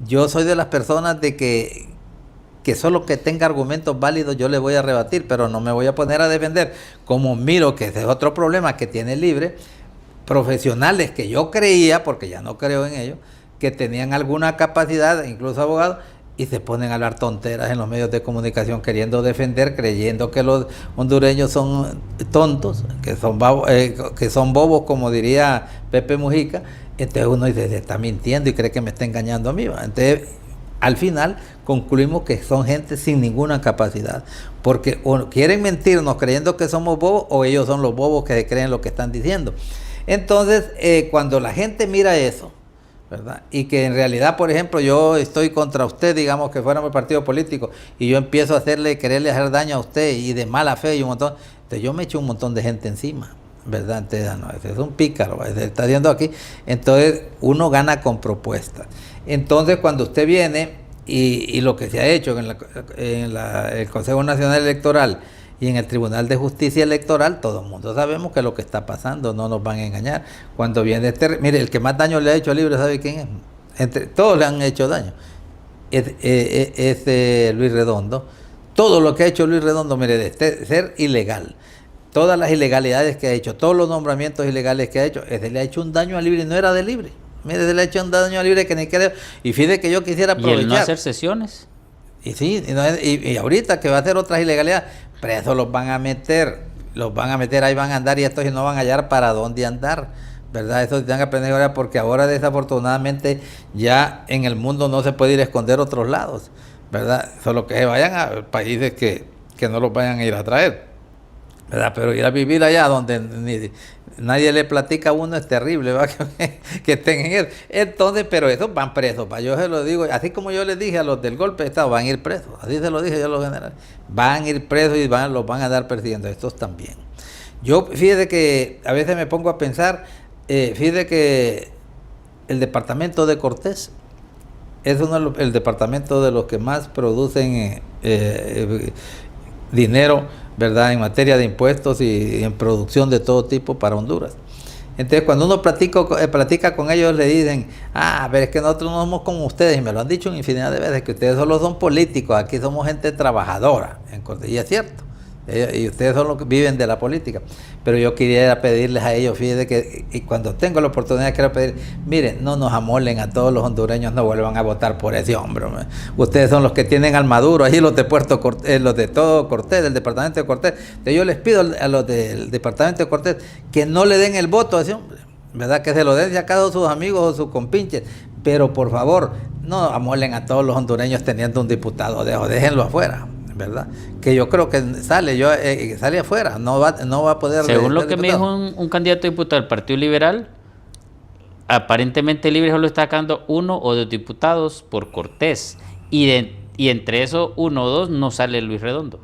yo soy de las personas de que solo que tenga argumentos válidos yo le voy a rebatir, pero no me voy a poner a defender, como miro que ese es otro problema que tiene Libre, profesionales que yo creía, porque ya no creo en ellos, que tenían alguna capacidad, incluso abogados, y se ponen a hablar tonteras en los medios de comunicación queriendo defender, creyendo que los hondureños son tontos, que son bobos, como diría Pepe Mujica. Entonces uno dice, se está mintiendo y cree que me está engañando a mí, ¿va? Entonces, al final concluimos que son gente sin ninguna capacidad, porque o quieren mentirnos creyendo que somos bobos, o ellos son los bobos que creen lo que están diciendo. Entonces, cuando la gente mira eso, ¿verdad?, y que en realidad, por ejemplo, yo estoy contra usted, digamos que fuéramos partido político, y yo empiezo a quererle hacer daño a usted, y de mala fe y un montón, entonces yo me echo un montón de gente encima, ¿verdad? Entonces, no, ese es un pícaro, se está haciendo aquí. Entonces uno gana con propuestas. Entonces cuando usted viene y lo que se ha hecho en el Consejo Nacional Electoral y en el Tribunal de Justicia Electoral, todo el mundo sabemos que es lo que está pasando, no nos van a engañar. Cuando viene mire, el que más daño le ha hecho a Libre, ¿sabe quién es? Todos le han hecho daño. Es Luis Redondo. Todo lo que ha hecho Luis Redondo, mire, de ser ilegal, todas las ilegalidades que ha hecho, todos los nombramientos ilegales que ha hecho, ese le ha hecho un daño a Libre, no era de Libre. Mire, se le ha hecho un daño a Libre que ni creo. Y fíjate que yo quisiera aprovechar. ¿Y el no hacer sesiones? Y sí, y ahorita que va a hacer otras ilegalidades, presos los van a meter, ahí van a andar, y estos no van a hallar para dónde andar, ¿verdad? Eso tienen que aprender ahora, porque ahora desafortunadamente ya en el mundo no se puede ir a esconder a otros lados, ¿verdad? Solo que vayan a países que no los vayan a ir a traer, ¿verdad? Pero ir a vivir allá donde nadie le platica a uno es terrible, ¿verdad? que estén en él. Entonces, pero esos van presos, yo se lo digo, así como yo les dije a los del golpe de Estado, van a ir presos, así se lo dije yo a los generales, van a ir presos y los van a andar persiguiendo, estos también. Yo, fíjate que a veces me pongo a pensar, fíjate que el departamento de Cortés es el departamento de los que más producen dinero, ¿verdad?, en materia de impuestos y en producción de todo tipo para Honduras. Entonces, cuando uno platica con ellos, le dicen, pero es que nosotros no somos como ustedes, y me lo han dicho en infinidad de veces, que ustedes solo son políticos, aquí somos gente trabajadora, y es cierto, y ustedes son los que viven de la política. Pero yo quería pedirles a ellos, fíjense que y cuando tengo la oportunidad quiero pedir, miren, no nos amolen a todos los hondureños, no vuelvan a votar por ese hombre. Ustedes son los que tienen al Maduro, ahí los de Puerto Cortés, los de todo Cortés, del departamento de Cortés. Entonces yo les pido a los del departamento de Cortés que no le den el voto a ese hombre, ¿verdad? Que se lo den a cada uno de sus amigos o sus compinches, pero por favor, no amolen a todos los hondureños teniendo un diputado, déjenlo afuera, ¿verdad? Que yo creo que sale afuera, no va a poder. Según lo que me dijo un candidato a diputado del Partido Liberal, aparentemente Libre solo está sacando 1 o 2 diputados por Cortés, y entre esos 1 o 2 no sale Luis Redondo.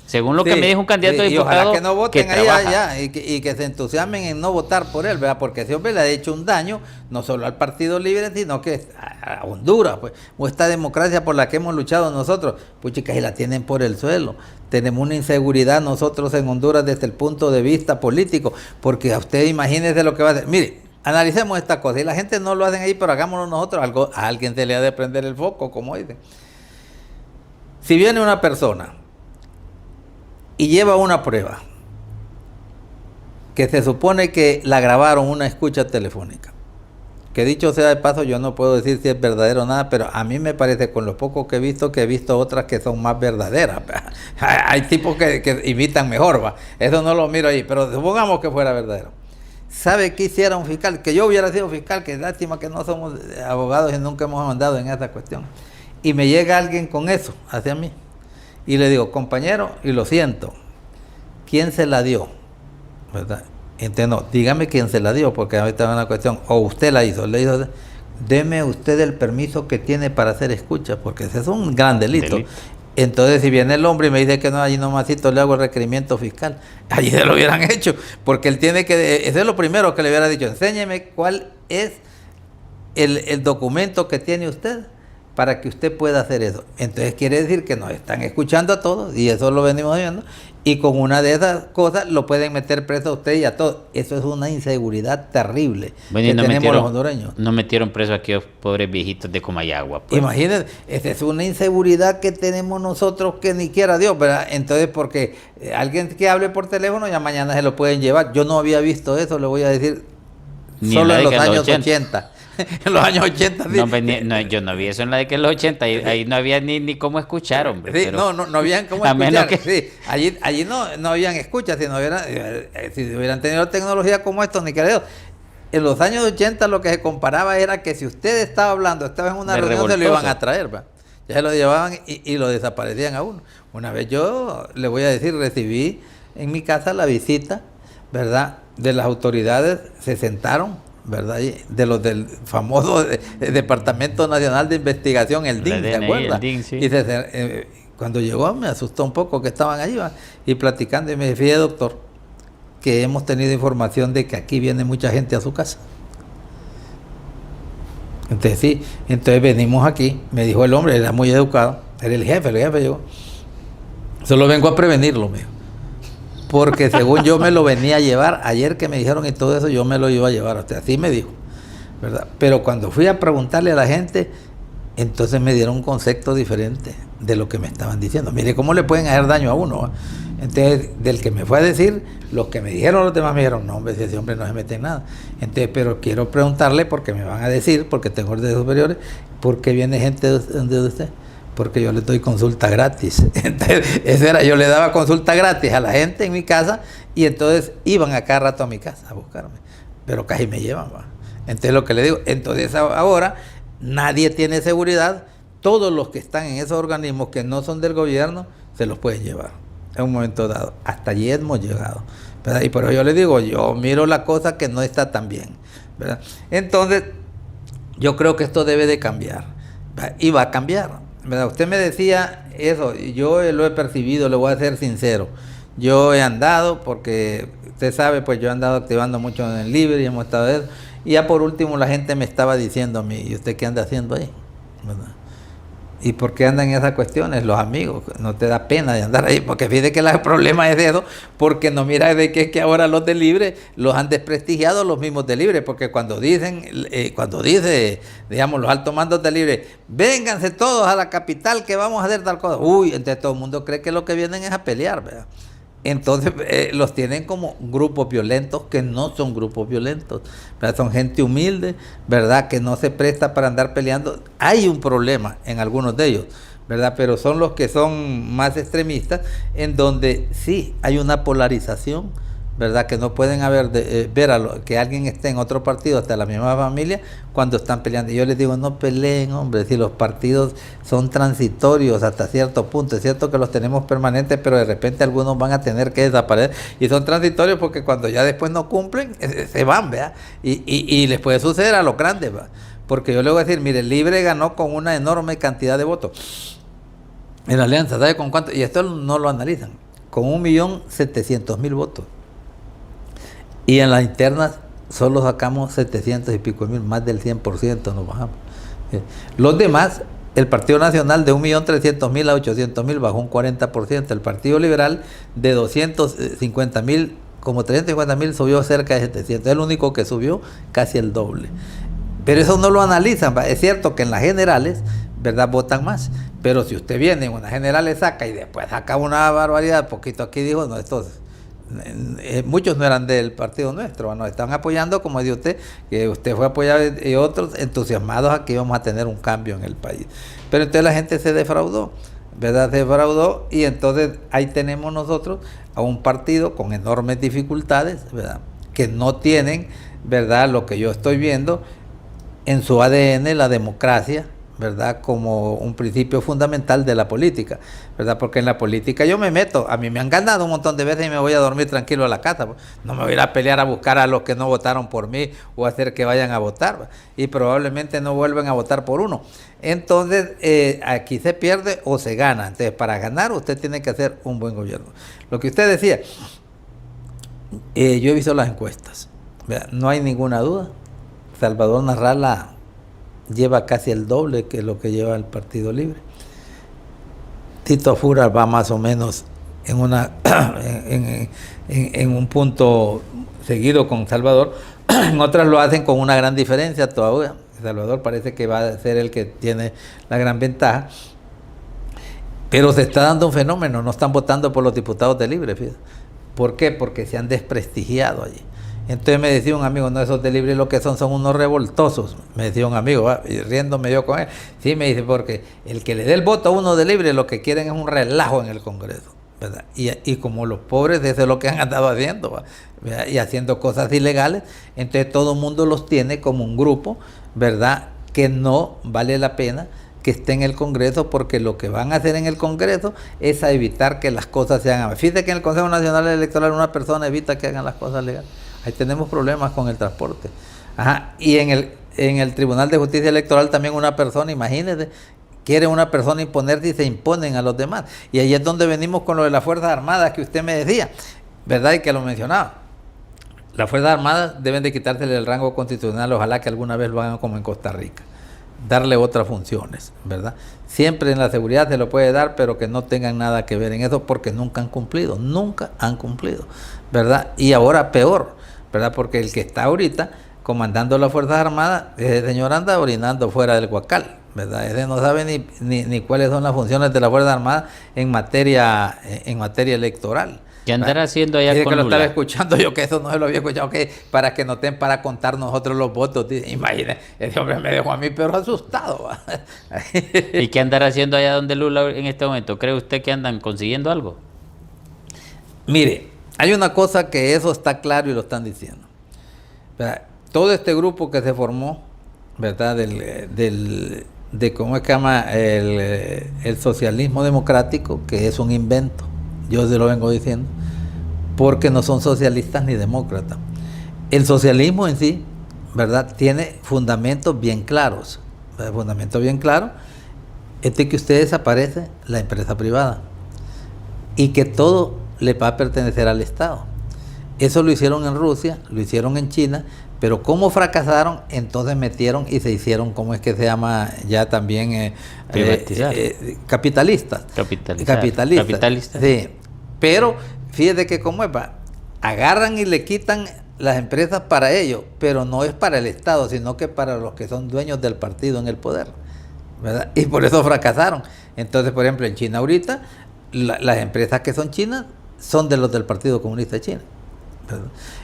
Según lo que me dijo un candidato a diputado. Y ojalá que no voten allá y que se entusiasmen en no votar por él, ¿verdad? Porque ese hombre le ha hecho un daño no solo al Partido Libre, sino que a Honduras, pues, o esta democracia por la que hemos luchado nosotros, pues chicas, y la tienen por el suelo. Tenemos una inseguridad nosotros en Honduras desde el punto de vista político, porque a usted imagínese lo que va a hacer. Mire, analicemos esta cosa, y la gente no lo hacen ahí, pero hagámoslo nosotros, a alguien se le ha de prender el foco, como dicen. Si viene una persona y lleva una prueba que se supone que la grabaron, una escucha telefónica, que dicho sea de paso, yo no puedo decir si es verdadero o nada, pero a mí me parece, con lo poco que he visto otras que son más verdaderas. Hay tipos que imitan mejor, ¿va? Eso no lo miro ahí, pero supongamos que fuera verdadero. ¿Sabe qué hiciera un fiscal? Que yo hubiera sido fiscal, que lástima que no somos abogados y nunca hemos andado en esa cuestión. Y me llega alguien con eso hacia mí. Y le digo, compañero, y lo siento, ¿quién se la dio? ¿Verdad? Entonces, no, dígame quién se la dio, porque ahorita es una cuestión, o usted la hizo, deme usted el permiso que tiene para hacer escucha, porque ese es un gran delito. Entonces, si viene el hombre y me dice que no, allí nomasito le hago el requerimiento fiscal, allí se lo hubieran hecho, porque él tiene que, ese es lo primero que le hubiera dicho, enséñeme cuál es el documento que tiene usted para que usted pueda hacer eso. Entonces quiere decir que nos están escuchando a todos, y eso lo venimos viendo, y con una de esas cosas lo pueden meter preso a usted y a todos. Eso es una inseguridad terrible que tenemos los hondureños. No metieron preso a aquellos pobres viejitos de Comayagua. Pues. Imagínense, esa es una inseguridad que tenemos nosotros que ni quiera Dios, ¿verdad? Entonces, porque alguien que hable por teléfono ya mañana se lo pueden llevar. Yo no había visto eso, le voy a decir, ni solo en los años 80. En los años 80, sí. Yo no vi eso en la de los 80, ahí no había ni cómo escuchar, hombre. Sí, pero, no habían cómo escuchar. Sí, allí no habían escuchas, si hubieran tenido tecnología como esto, ni creo. En los años 80 lo que se comparaba era que si usted estaba hablando, estaba en una reunión, se lo iban a traer, ¿va? Ya se lo llevaban y lo desaparecían a uno. Una vez yo, le voy a decir, recibí en mi casa la visita, ¿verdad?, de las autoridades, se sentaron, ¿verdad?, de los del famoso Departamento Nacional de Investigación, el DIN, ¿se acuerda? Sí. Y cuando llegó me asustó un poco que estaban allí, ¿va?, y platicando, y me decía, doctor, que hemos tenido información de que aquí viene mucha gente a su casa. Entonces sí, entonces venimos aquí, me dijo el hombre, era muy educado, era el jefe llegó, solo vengo a prevenirlo, me dijo, porque según yo me lo venía a llevar, ayer que me dijeron y todo eso, yo me lo iba a llevar, así me dijo, ¿verdad? Pero cuando fui a preguntarle a la gente, entonces me dieron un concepto diferente de lo que me estaban diciendo. Mire cómo le pueden hacer daño a uno, ¿va? Entonces, del que me fue a decir, los que me dijeron, los demás me dijeron, no, hombre, ese hombre no se mete en nada. Entonces, pero quiero preguntarle, porque me van a decir, porque tengo órdenes superiores, ¿por qué viene gente de usted? Porque yo le doy consulta gratis. Entonces, eso era, yo le daba consulta gratis a la gente en mi casa, y entonces iban a cada rato a mi casa a buscarme, pero casi me llevan, ¿va? Entonces, lo que le digo, entonces ahora nadie tiene seguridad, todos los que están en esos organismos que no son del gobierno se los pueden llevar en un momento dado. Hasta allí hemos llegado, ¿verdad? Y por eso yo le digo, yo miro la cosa que no está tan bien, ¿verdad? Entonces, yo creo que esto debe de cambiar, ¿verdad? Y va a cambiar, ¿verdad? Usted me decía eso, y yo lo he percibido, le voy a ser sincero. Yo he andado, porque usted sabe, pues yo he andado activando mucho en el Libre y hemos estado de eso. Y ya por último la gente me estaba diciendo a mí, ¿y usted qué anda haciendo ahí? ¿Verdad? ¿Y por qué andan en esas cuestiones? Los amigos, no te da pena de andar ahí, porque fíjate que el problema es de eso, porque no mira de que es que ahora los de Libre los han desprestigiado los mismos de Libre, porque cuando dice, digamos, los altos mandos de Libre, vénganse todos a la capital que vamos a hacer tal cosa, uy, entonces todo el mundo cree que lo que vienen es a pelear, ¿verdad? Entonces los tienen como grupos violentos que no son grupos violentos, ¿verdad? Son gente humilde, ¿verdad? Que no se presta para andar peleando. Hay un problema en algunos de ellos, ¿verdad? Pero son los que son más extremistas, en donde sí hay una polarización, ¿verdad? Que no pueden ver que alguien esté en otro partido, hasta la misma familia, cuando están peleando. Y yo les digo, no peleen, hombre, si los partidos son transitorios hasta cierto punto. Es cierto que los tenemos permanentes, pero de repente algunos van a tener que desaparecer. Y son transitorios porque cuando ya después no cumplen, se van, ¿verdad? Y les puede suceder a los grandes, ¿verdad? Porque yo le voy a decir, mire, Libre ganó con una enorme cantidad de votos en la alianza, ¿sabe con cuánto? Y esto no lo analizan, con 1.700.000 votos. Y en las internas solo sacamos 700 y pico mil, más del 100% nos bajamos. Los demás, el Partido Nacional de 1.300.000 a 800.000 bajó un 40%. El Partido Liberal de 250.000, como 350.000 subió cerca de 700. Es el único que subió casi el doble. Pero eso no lo analizan. Es cierto que en las generales, ¿verdad?, votan más. Pero si usted viene en unas generales saca y después saca una barbaridad, poquito aquí dijo, no, estos... muchos no eran del partido nuestro, nos están apoyando, como dice usted, que usted fue apoyado y otros entusiasmados a que íbamos a tener un cambio en el país. Pero entonces la gente se defraudó, ¿verdad? Se defraudó, y entonces ahí tenemos nosotros a un partido con enormes dificultades, ¿verdad?, que no tienen, ¿verdad?, lo que yo estoy viendo en su ADN, la democracia, ¿verdad?, como un principio fundamental de la política, ¿verdad? Porque en la política yo me meto, a mí me han ganado un montón de veces y me voy a dormir tranquilo a la casa, no me voy a ir a pelear a buscar a los que no votaron por mí o hacer que vayan a votar, y probablemente no vuelven a votar por uno. Entonces aquí se pierde o se gana. Entonces, para ganar usted tiene que hacer un buen gobierno. Lo que usted decía, yo he visto las encuestas, ¿verdad? No hay ninguna duda, Salvador Narrala lleva casi el doble que lo que lleva el Partido Libre. Tito Fura va más o menos en un punto seguido con Salvador. En otras lo hacen con una gran diferencia todavía. Salvador parece que va a ser el que tiene la gran ventaja. Pero se está dando un fenómeno, no están votando por los diputados de Libre, fíjate. ¿Por qué? Porque se han desprestigiado allí. Entonces me decía un amigo, no, esos de Libre lo que son unos revoltosos, me decía un amigo, y riéndome yo con él. Sí, me dice, porque el que le dé el voto a uno de Libre lo que quieren es un relajo en el Congreso, ¿verdad? Y como los pobres, eso es lo que han andado haciendo, ¿verdad?, y haciendo cosas ilegales, entonces todo el mundo los tiene como un grupo, ¿verdad?, que no vale la pena que esté en el Congreso, porque lo que van a hacer en el Congreso es a evitar que las cosas se hagan. Fíjate que en el Consejo Nacional Electoral una persona evita que hagan las cosas legales. Ahí tenemos problemas con el transporte. Ajá. Y en el Tribunal de Justicia Electoral también una persona, imagínese, quiere una persona imponerse y se imponen a los demás. Y ahí es donde venimos con lo de las Fuerzas Armadas que usted me decía, ¿verdad?, y que lo mencionaba. Las Fuerzas Armadas deben de quitársele el rango constitucional, ojalá que alguna vez lo hagan como en Costa Rica, darle otras funciones, ¿verdad? Siempre en la seguridad se lo puede dar, pero que no tengan nada que ver en eso, porque nunca han cumplido, ¿verdad? Y ahora peor, ¿verdad? Porque el que está ahorita comandando las Fuerzas Armadas, ese señor anda orinando fuera del Guacal, ¿verdad? Ese no sabe ni cuáles son las funciones de las Fuerzas Armadas en materia electoral. ¿Qué andará haciendo allá con Lula? Que lo estaba escuchando yo, que eso no se lo había escuchado, que para que noten, para contar nosotros los votos. Imagínense, ese hombre me dejó a mí pero asustado. ¿Y qué andará haciendo allá donde Lula en este momento? ¿Cree usted que andan consiguiendo algo? Mire, hay una cosa que eso está claro y lo están diciendo, ¿verdad? Todo este grupo que se formó, ¿verdad?, de cómo se llama el socialismo democrático, que es un invento, yo se lo vengo diciendo, porque no son socialistas ni demócratas. El socialismo en sí, ¿verdad?, tiene fundamentos bien claros. El fundamento bien claro es de que usted desaparece la empresa privada y que todo le va a pertenecer al Estado. Eso lo hicieron en Rusia, lo hicieron en China, pero como fracasaron, entonces metieron y se hicieron, ¿cómo es que se llama? Ya también capitalistas. Capitalistas. Sí. Pero fíjate que cómo es, agarran y le quitan las empresas para ellos, pero no es para el Estado, sino que para los que son dueños del partido en el poder, ¿verdad? Y por eso fracasaron. Entonces, por ejemplo, en China ahorita, las empresas que son chinas son de los del Partido Comunista de China.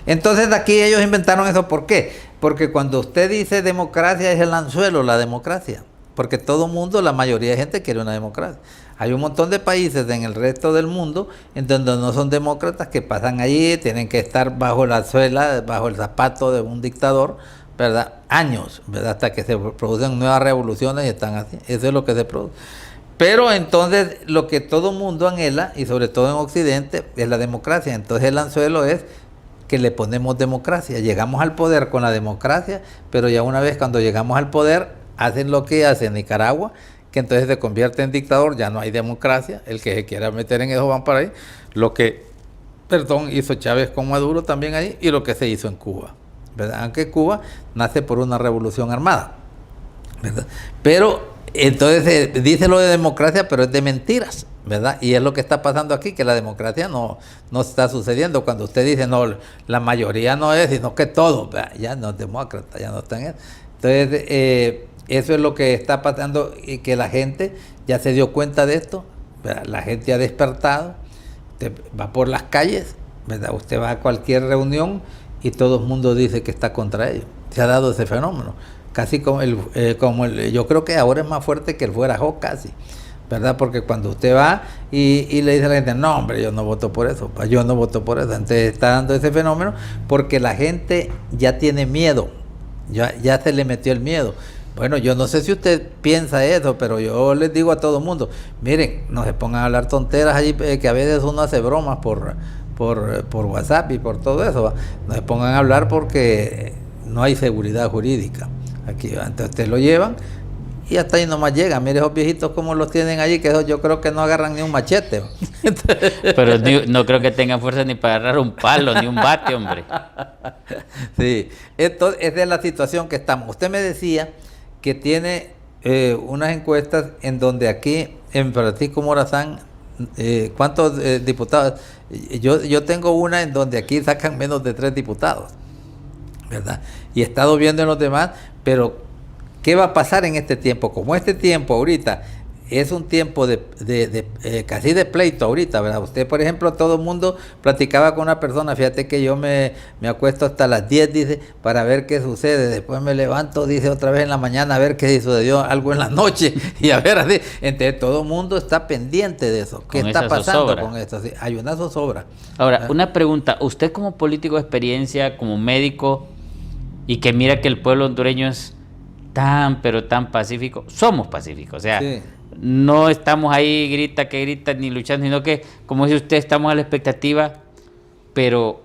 Entonces aquí ellos inventaron eso. ¿Por qué? Porque cuando usted dice democracia es el anzuelo, la democracia. Porque todo mundo, la mayoría de gente quiere una democracia. Hay un montón de países en el resto del mundo en donde no son demócratas, que pasan allí, tienen que estar bajo la suela, bajo el zapato de un dictador, ¿verdad? Años, ¿verdad? Hasta que se producen nuevas revoluciones y están así. Eso es lo que se produce. Pero entonces lo que todo mundo anhela, y sobre todo en Occidente, es la democracia. Entonces el anzuelo es que le ponemos democracia. Llegamos al poder con la democracia, pero ya una vez cuando llegamos al poder, hacen lo que hace Nicaragua, que entonces se convierte en dictador, ya no hay democracia, el que se quiera meter en eso van para ahí. Lo que, hizo Chávez con Maduro también ahí, y lo que se hizo en Cuba, ¿verdad? Aunque Cuba nace por una revolución armada, ¿verdad? Pero entonces dice lo de democracia, pero es de mentiras, ¿verdad? Y es lo que está pasando aquí, que la democracia no está sucediendo. Cuando usted dice, no, la mayoría no es, sino que todo, ¿verdad? Ya no es demócrata, ya no está en eso. Entonces, eso es lo que está pasando, y que la gente ya se dio cuenta de esto, ¿verdad? La gente ha despertado, usted va por las calles, ¿verdad? Usted va a cualquier reunión y todo el mundo dice que está contra ellos. Se ha dado ese fenómeno. Casi como yo creo que ahora es más fuerte que el fuera Jo, casi, ¿verdad? Porque cuando usted va y le dice a la gente, no hombre, yo no voto por eso, yo no voto por eso. Entonces está dando ese fenómeno porque la gente ya tiene miedo, ya se le metió el miedo. Bueno, yo no sé si usted piensa eso, pero yo les digo a todo el mundo, miren, no se pongan a hablar tonteras allí, que a veces uno hace bromas por WhatsApp y por todo eso, no se pongan a hablar porque no hay seguridad jurídica. Aquí, entonces te lo llevan y hasta ahí nomás llegan. Mire esos viejitos como los tienen allí, que esos yo creo que no agarran ni un machete. Pero no creo que tengan fuerza ni para agarrar un palo, ni un bate, hombre. Sí, esa es la situación que estamos. Usted me decía que tiene unas encuestas en donde aquí en Francisco Morazán, ¿cuántos diputados? Yo tengo una en donde aquí sacan menos de 3 diputados, ¿verdad? Y he estado viendo en los demás, pero ¿qué va a pasar en este tiempo? Como este tiempo ahorita es un tiempo casi de pleito ahorita, ¿verdad? Usted, por ejemplo, todo el mundo platicaba con una persona, fíjate que yo me acuesto hasta las 10, dice, para ver qué sucede, después me levanto, dice, otra vez en la mañana a ver qué sucedió algo en la noche, y a ver así. Entonces todo el mundo está pendiente de eso. ¿Qué está pasando con esto? Sí, hay una zozobra. Ahora, una pregunta, usted como político de experiencia, como médico, y que mira que el pueblo hondureño es pero tan pacífico, somos pacíficos, o sea, sí. No estamos ahí grita ni luchando, sino que, como dice usted, estamos a la expectativa, pero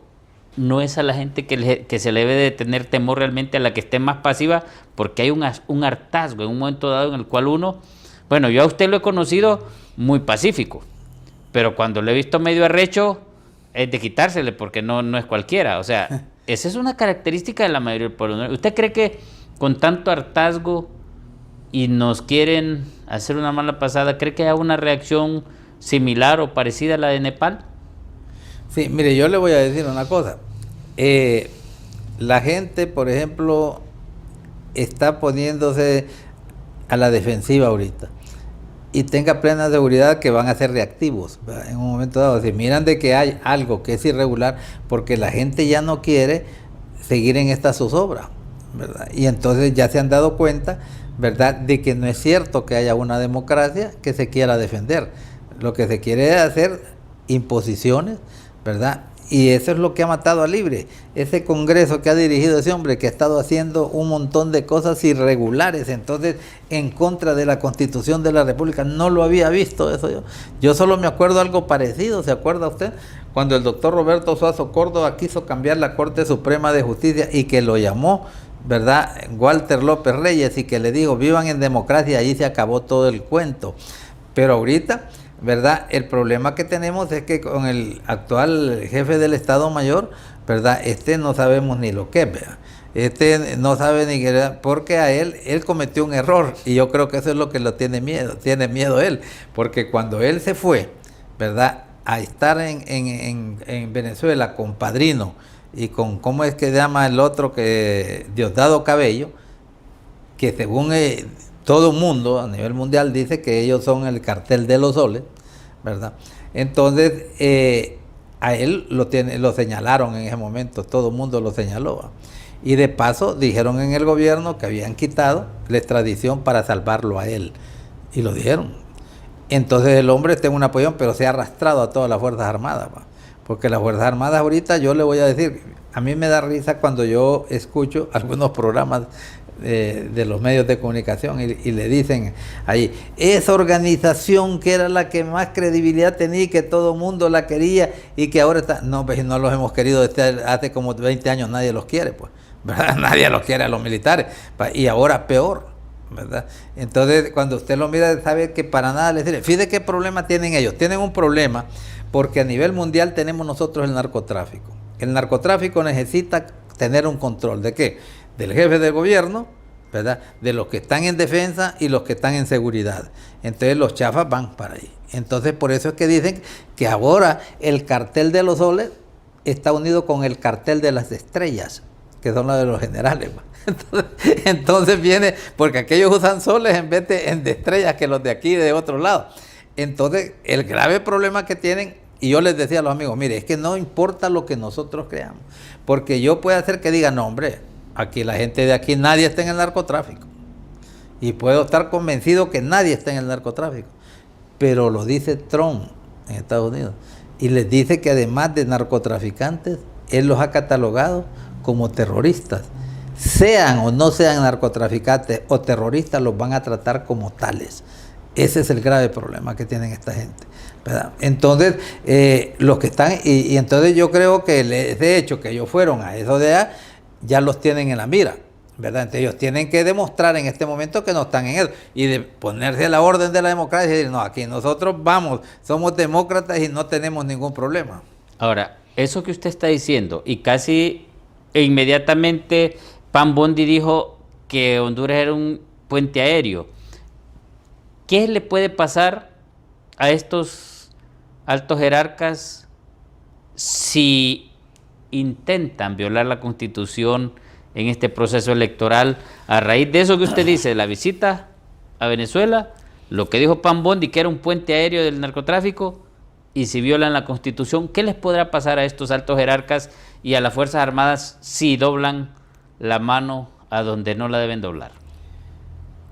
no es a la gente que se le debe de tener temor realmente, a la que esté más pasiva, porque hay un hartazgo en un momento dado en el cual uno, bueno, yo a usted lo he conocido muy pacífico, pero cuando lo he visto medio arrecho, es de quitársele, porque no es cualquiera, o sea, esa es una característica de la mayoría del pueblo. ¿Usted cree que con tanto hartazgo y nos quieren hacer una mala pasada, cree que hay una reacción similar o parecida a la de Nepal? Sí, mire, yo le voy a decir una cosa. La gente, por ejemplo, está poniéndose a la defensiva ahorita, y tenga plena seguridad que van a ser reactivos, ¿verdad? En un momento dado. Si miran de que hay algo que es irregular, porque la gente ya no quiere seguir en esta zozobra, ¿verdad? Y entonces ya se han dado cuenta, ¿verdad?, de que no es cierto que haya una democracia que se quiera defender. Lo que se quiere es hacer imposiciones, ¿verdad? Y eso es lo que ha matado a Libre. Ese Congreso que ha dirigido ese hombre, que ha estado haciendo un montón de cosas irregulares, entonces en contra de la Constitución de la República. No lo había visto eso yo. Yo solo me acuerdo algo parecido, ¿se acuerda usted? Cuando el doctor Roberto Suazo Córdoba quiso cambiar la Corte Suprema de Justicia y que lo llamó, ¿verdad?, Walter López Reyes, y que le dijo, vivan en democracia, ahí se acabó todo el cuento. Pero ahorita ¿verdad? El problema que tenemos es que con el actual jefe del Estado Mayor, ¿verdad? No sabemos ni lo que es, ¿verdad? No sabe ni qué, porque a él cometió un error, y yo creo que eso es lo que lo tiene miedo él, porque cuando él se fue, ¿verdad?, a estar en Venezuela con Padrino y con, ¿cómo es que se llama el otro? Que Diosdado Cabello, que según todo el mundo a nivel mundial dice que ellos son el cartel de los soles, ¿verdad? Entonces, a él lo señalaron en ese momento, todo el mundo lo señaló. Y de paso dijeron en el gobierno que habían quitado la extradición para salvarlo a él. Y lo dijeron. Entonces el hombre está en una posición, pero se ha arrastrado a todas las Fuerzas Armadas. Porque las Fuerzas Armadas ahorita, yo le voy a decir, a mí me da risa cuando yo escucho algunos programas de los medios de comunicación y le dicen ahí, esa organización que era la que más credibilidad tenía y que todo el mundo la quería y que ahora está, no, pues no los hemos querido desde hace como 20 años, nadie los quiere, pues, ¿verdad? Nadie los quiere a los militares, y ahora peor, ¿verdad? Entonces cuando usted lo mira sabe que para nada les sirve. Fíjate qué problema tienen ellos. Tienen un problema porque a nivel mundial tenemos nosotros el narcotráfico. El narcotráfico necesita tener un control. ¿De qué? Del jefe del gobierno, ¿verdad? De los que están en defensa y los que están en seguridad. Entonces los chafas van para ahí. Entonces por eso es que dicen que ahora el cartel de los soles está unido con el cartel de las estrellas, que son los de los generales. Entonces viene, porque aquellos usan soles en vez de estrellas que los de aquí de otro lado. Entonces el grave problema que tienen, y yo les decía a los amigos, mire, es que no importa lo que nosotros creamos, porque yo puedo hacer que digan, no hombre, aquí la gente de aquí, nadie está en el narcotráfico. Y puedo estar convencido que nadie está en el narcotráfico. Pero lo dice Trump en Estados Unidos. Y les dice que además de narcotraficantes, él los ha catalogado como terroristas. Sean o no sean narcotraficantes o terroristas, los van a tratar como tales. Ese es el grave problema que tienen esta gente, ¿verdad? Entonces, los que están, y entonces yo creo que de hecho que ellos fueron a eso de allá, ya los tienen en la mira, ¿verdad? Entonces ellos tienen que demostrar en este momento que no están en eso y de ponerse a la orden de la democracia y decir, no, aquí nosotros vamos, somos demócratas y no tenemos ningún problema. Ahora, eso que usted está diciendo, y casi inmediatamente Pam Bondi dijo que Honduras era un puente aéreo. ¿Qué le puede pasar a estos altos jerarcas si intentan violar la Constitución en este proceso electoral? A raíz de eso que usted dice, de la visita a Venezuela, lo que dijo Pam Bondi, que era un puente aéreo del narcotráfico, y si violan la Constitución, ¿qué les podrá pasar a estos altos jerarcas y a las Fuerzas Armadas si doblan la mano a donde no la deben doblar?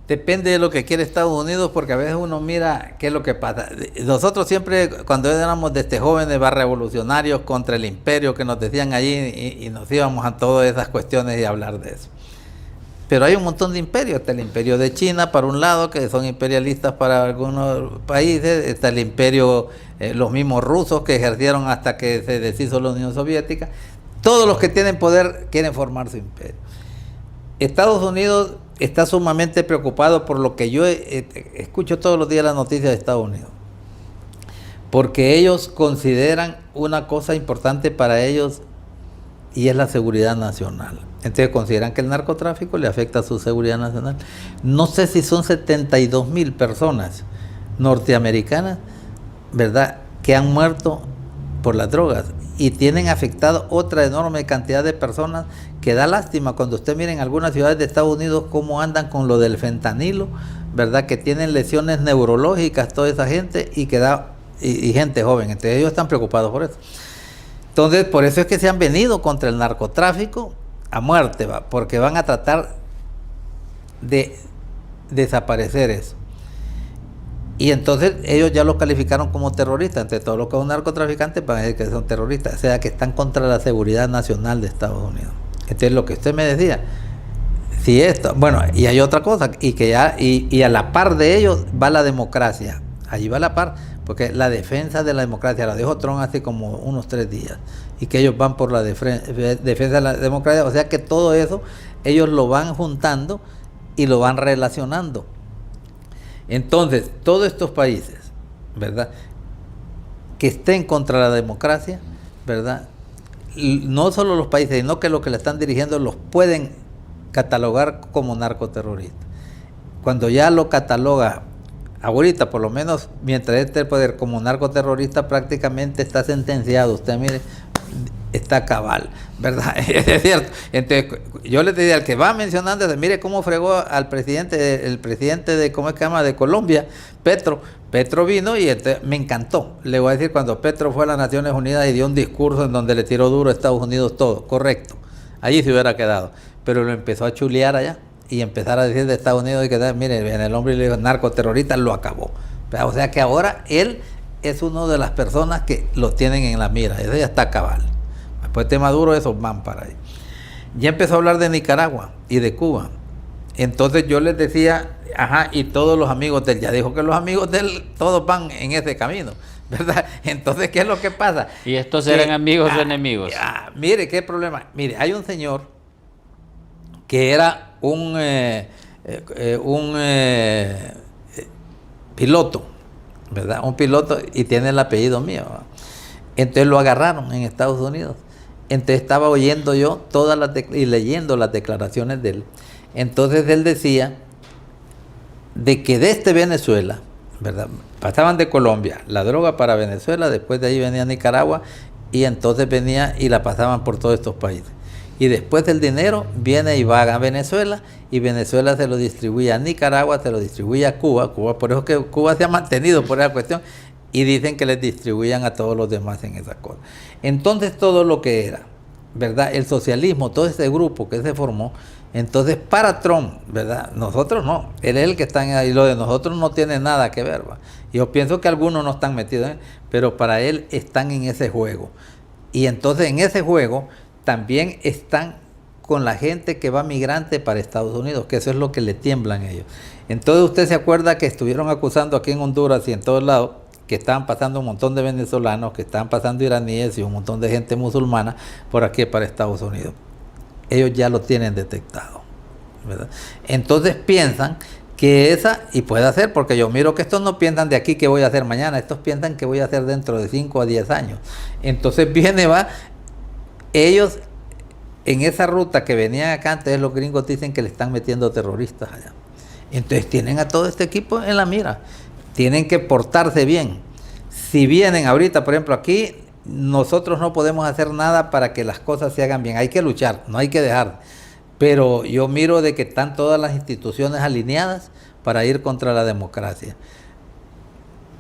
Depende de lo que quiere Estados Unidos, porque a veces uno mira qué es lo que pasa. Nosotros siempre, cuando éramos jóvenes revolucionarios contra el imperio, que nos decían allí, y nos íbamos a todas esas cuestiones y hablar de eso. Pero hay un montón de imperios. Está el imperio de China, para un lado, que son imperialistas para algunos países. Está el imperio, los mismos rusos, que ejercieron hasta que se deshizo la Unión Soviética. Todos los que tienen poder quieren formar su imperio. Estados Unidos está sumamente preocupado por lo que yo escucho todos los días las noticias de Estados Unidos. Porque ellos consideran una cosa importante para ellos y es la seguridad nacional. Entonces consideran que el narcotráfico le afecta a su seguridad nacional. No sé si son 72,000 personas norteamericanas, ¿verdad?, que han muerto por las drogas y tienen afectado otra enorme cantidad de personas que da lástima cuando usted mira en algunas ciudades de Estados Unidos cómo andan con lo del fentanilo, ¿verdad?, que tienen lesiones neurológicas toda esa gente y gente joven. Entonces ellos están preocupados por eso. Entonces por eso es que se han venido contra el narcotráfico a muerte, porque van a tratar de desaparecer eso. Y entonces ellos ya los calificaron como terroristas. Entre todos los que son narcotraficantes van a decir que son terroristas, o sea que están contra la seguridad nacional de Estados Unidos. Entonces lo que usted me decía, si esto, bueno, y hay otra cosa, y que ya, y a la par de ellos va la democracia, allí va a la par, porque la defensa de la democracia la dijo Trump hace como unos 3 días, y que ellos van por la defensa de la democracia, o sea que todo eso ellos lo van juntando y lo van relacionando. Entonces, todos estos países, ¿verdad?, que estén contra la democracia, ¿verdad?, no solo los países, sino que los que la están dirigiendo los pueden catalogar como narcoterroristas. Cuando ya lo cataloga, ahorita por lo menos mientras esté el poder, como narcoterrorista, prácticamente está sentenciado. Usted mire, está cabal, ¿verdad? Es cierto. Entonces, yo le diría al que va mencionando, mire cómo fregó al presidente, el presidente de, ¿cómo es que se llama?, de Colombia, Petro. Petro vino y me encantó. Le voy a decir, cuando Petro fue a las Naciones Unidas y dio un discurso en donde le tiró duro a Estados Unidos todo, correcto. Allí se hubiera quedado. Pero lo empezó a chulear allá y empezar a decir de Estados Unidos y que, mire, el hombre le dijo narcoterrorista, lo acabó. O sea que ahora él es una de las personas que lo tienen en la mira. Ese ya está cabal. Después de Maduro, esos van para ahí. Ya empezó a hablar de Nicaragua y de Cuba. Entonces yo les decía, ajá, y todos los amigos de él, ya dijo que los amigos de él todos van en ese camino, ¿verdad? Entonces, ¿qué es lo que pasa? ¿Y estos eran amigos o enemigos? Mire, ¿qué problema? Mire, hay un señor que era un piloto, ¿verdad? Un piloto y tiene el apellido mío, ¿verdad? Entonces lo agarraron en Estados Unidos. Entonces estaba oyendo yo y leyendo las declaraciones de él. Entonces él decía de que desde Venezuela, ¿verdad?, pasaban de Colombia la droga para Venezuela, después de ahí venía Nicaragua y entonces venía y la pasaban por todos estos países. Y después del dinero viene y va a Venezuela y Venezuela se lo distribuye a Nicaragua, se lo distribuye a Cuba. Por eso que Cuba se ha mantenido por esa cuestión y dicen que les distribuían a todos los demás en esa cosa. Entonces todo lo que era, ¿verdad?, el socialismo, todo ese grupo que se formó, entonces para Trump, ¿verdad?, nosotros no, él es el que está ahí, lo de nosotros no tiene nada que ver, ¿va? Yo pienso que algunos no están metidos, pero para él están en ese juego. Y entonces en ese juego también están con la gente que va migrante para Estados Unidos, que eso es lo que le tiemblan ellos. Entonces usted se acuerda que estuvieron acusando aquí en Honduras y en todos lados que estaban pasando un montón de venezolanos, que estaban pasando iraníes y un montón de gente musulmana por aquí para Estados Unidos. Ellos ya lo tienen detectado, ¿verdad? Entonces piensan que y puede ser, porque yo miro que estos no piensan de aquí qué voy a hacer mañana, estos piensan que voy a hacer dentro de 5 a 10 años. Entonces ellos en esa ruta que venían acá, antes los gringos dicen que le están metiendo terroristas allá. Entonces tienen a todo este equipo en la mira, tienen que portarse bien. Si vienen ahorita, por ejemplo, aquí, nosotros no podemos hacer nada para que las cosas se hagan bien. Hay que luchar, no hay que dejar. Pero yo miro de que están todas las instituciones alineadas para ir contra la democracia.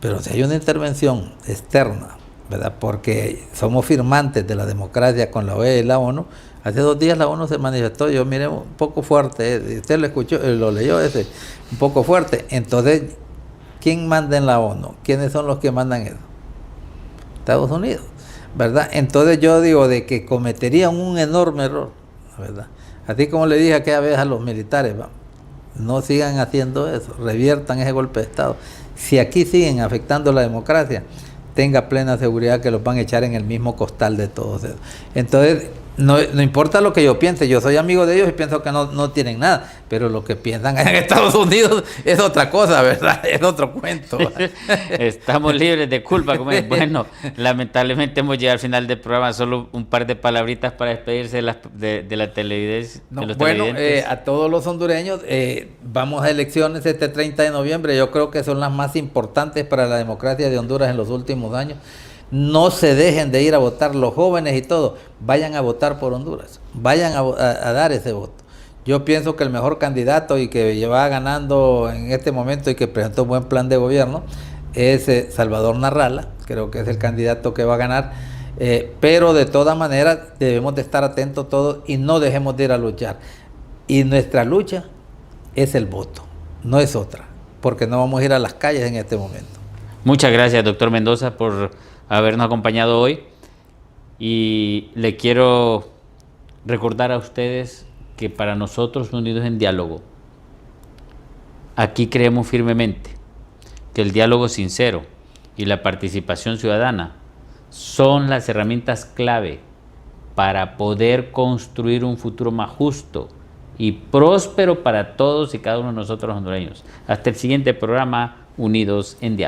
Pero si hay una intervención externa, ¿verdad?, porque somos firmantes de la democracia con la OEA y la ONU. Hace 2 días la ONU se manifestó, yo miré un poco fuerte, usted lo escuchó, lo leyó un poco fuerte. Entonces, ¿quién manda en la ONU? ¿Quiénes son los que mandan eso? Estados Unidos, ¿verdad? Entonces yo digo de que cometerían un enorme error, ¿verdad? Así como le dije aquella vez a los militares, ¿va?, no sigan haciendo eso, reviertan ese golpe de Estado. Si aquí siguen afectando la democracia, tenga plena seguridad que los van a echar en el mismo costal de todos ellos. Entonces, no importa lo que yo piense, yo soy amigo de ellos y pienso que no tienen nada, pero lo que piensan en Estados Unidos es otra cosa, ¿verdad? Es otro cuento. Estamos libres de culpa. Bueno, lamentablemente hemos llegado al final del programa, solo un par de palabritas para despedirse de la televidencia. Bueno, a todos los hondureños, vamos a elecciones este 30 de noviembre, yo creo que son las más importantes para la democracia de Honduras en los últimos años. No se dejen de ir a votar, los jóvenes y todo, vayan a votar por Honduras, vayan a dar ese voto. Yo pienso que el mejor candidato y que va ganando en este momento y que presentó un buen plan de gobierno es Salvador Narrala, creo que es el candidato que va a ganar, pero de todas maneras debemos de estar atentos todos y no dejemos de ir a luchar. Y nuestra lucha es el voto, no es otra, porque no vamos a ir a las calles en este momento. Muchas gracias, doctor Mendoza, por habernos acompañado hoy, y le quiero recordar a ustedes que para nosotros, Unidos en Diálogo, aquí creemos firmemente que el diálogo sincero y la participación ciudadana son las herramientas clave para poder construir un futuro más justo y próspero para todos y cada uno de nosotros hondureños. Hasta el siguiente programa, Unidos en Diálogo.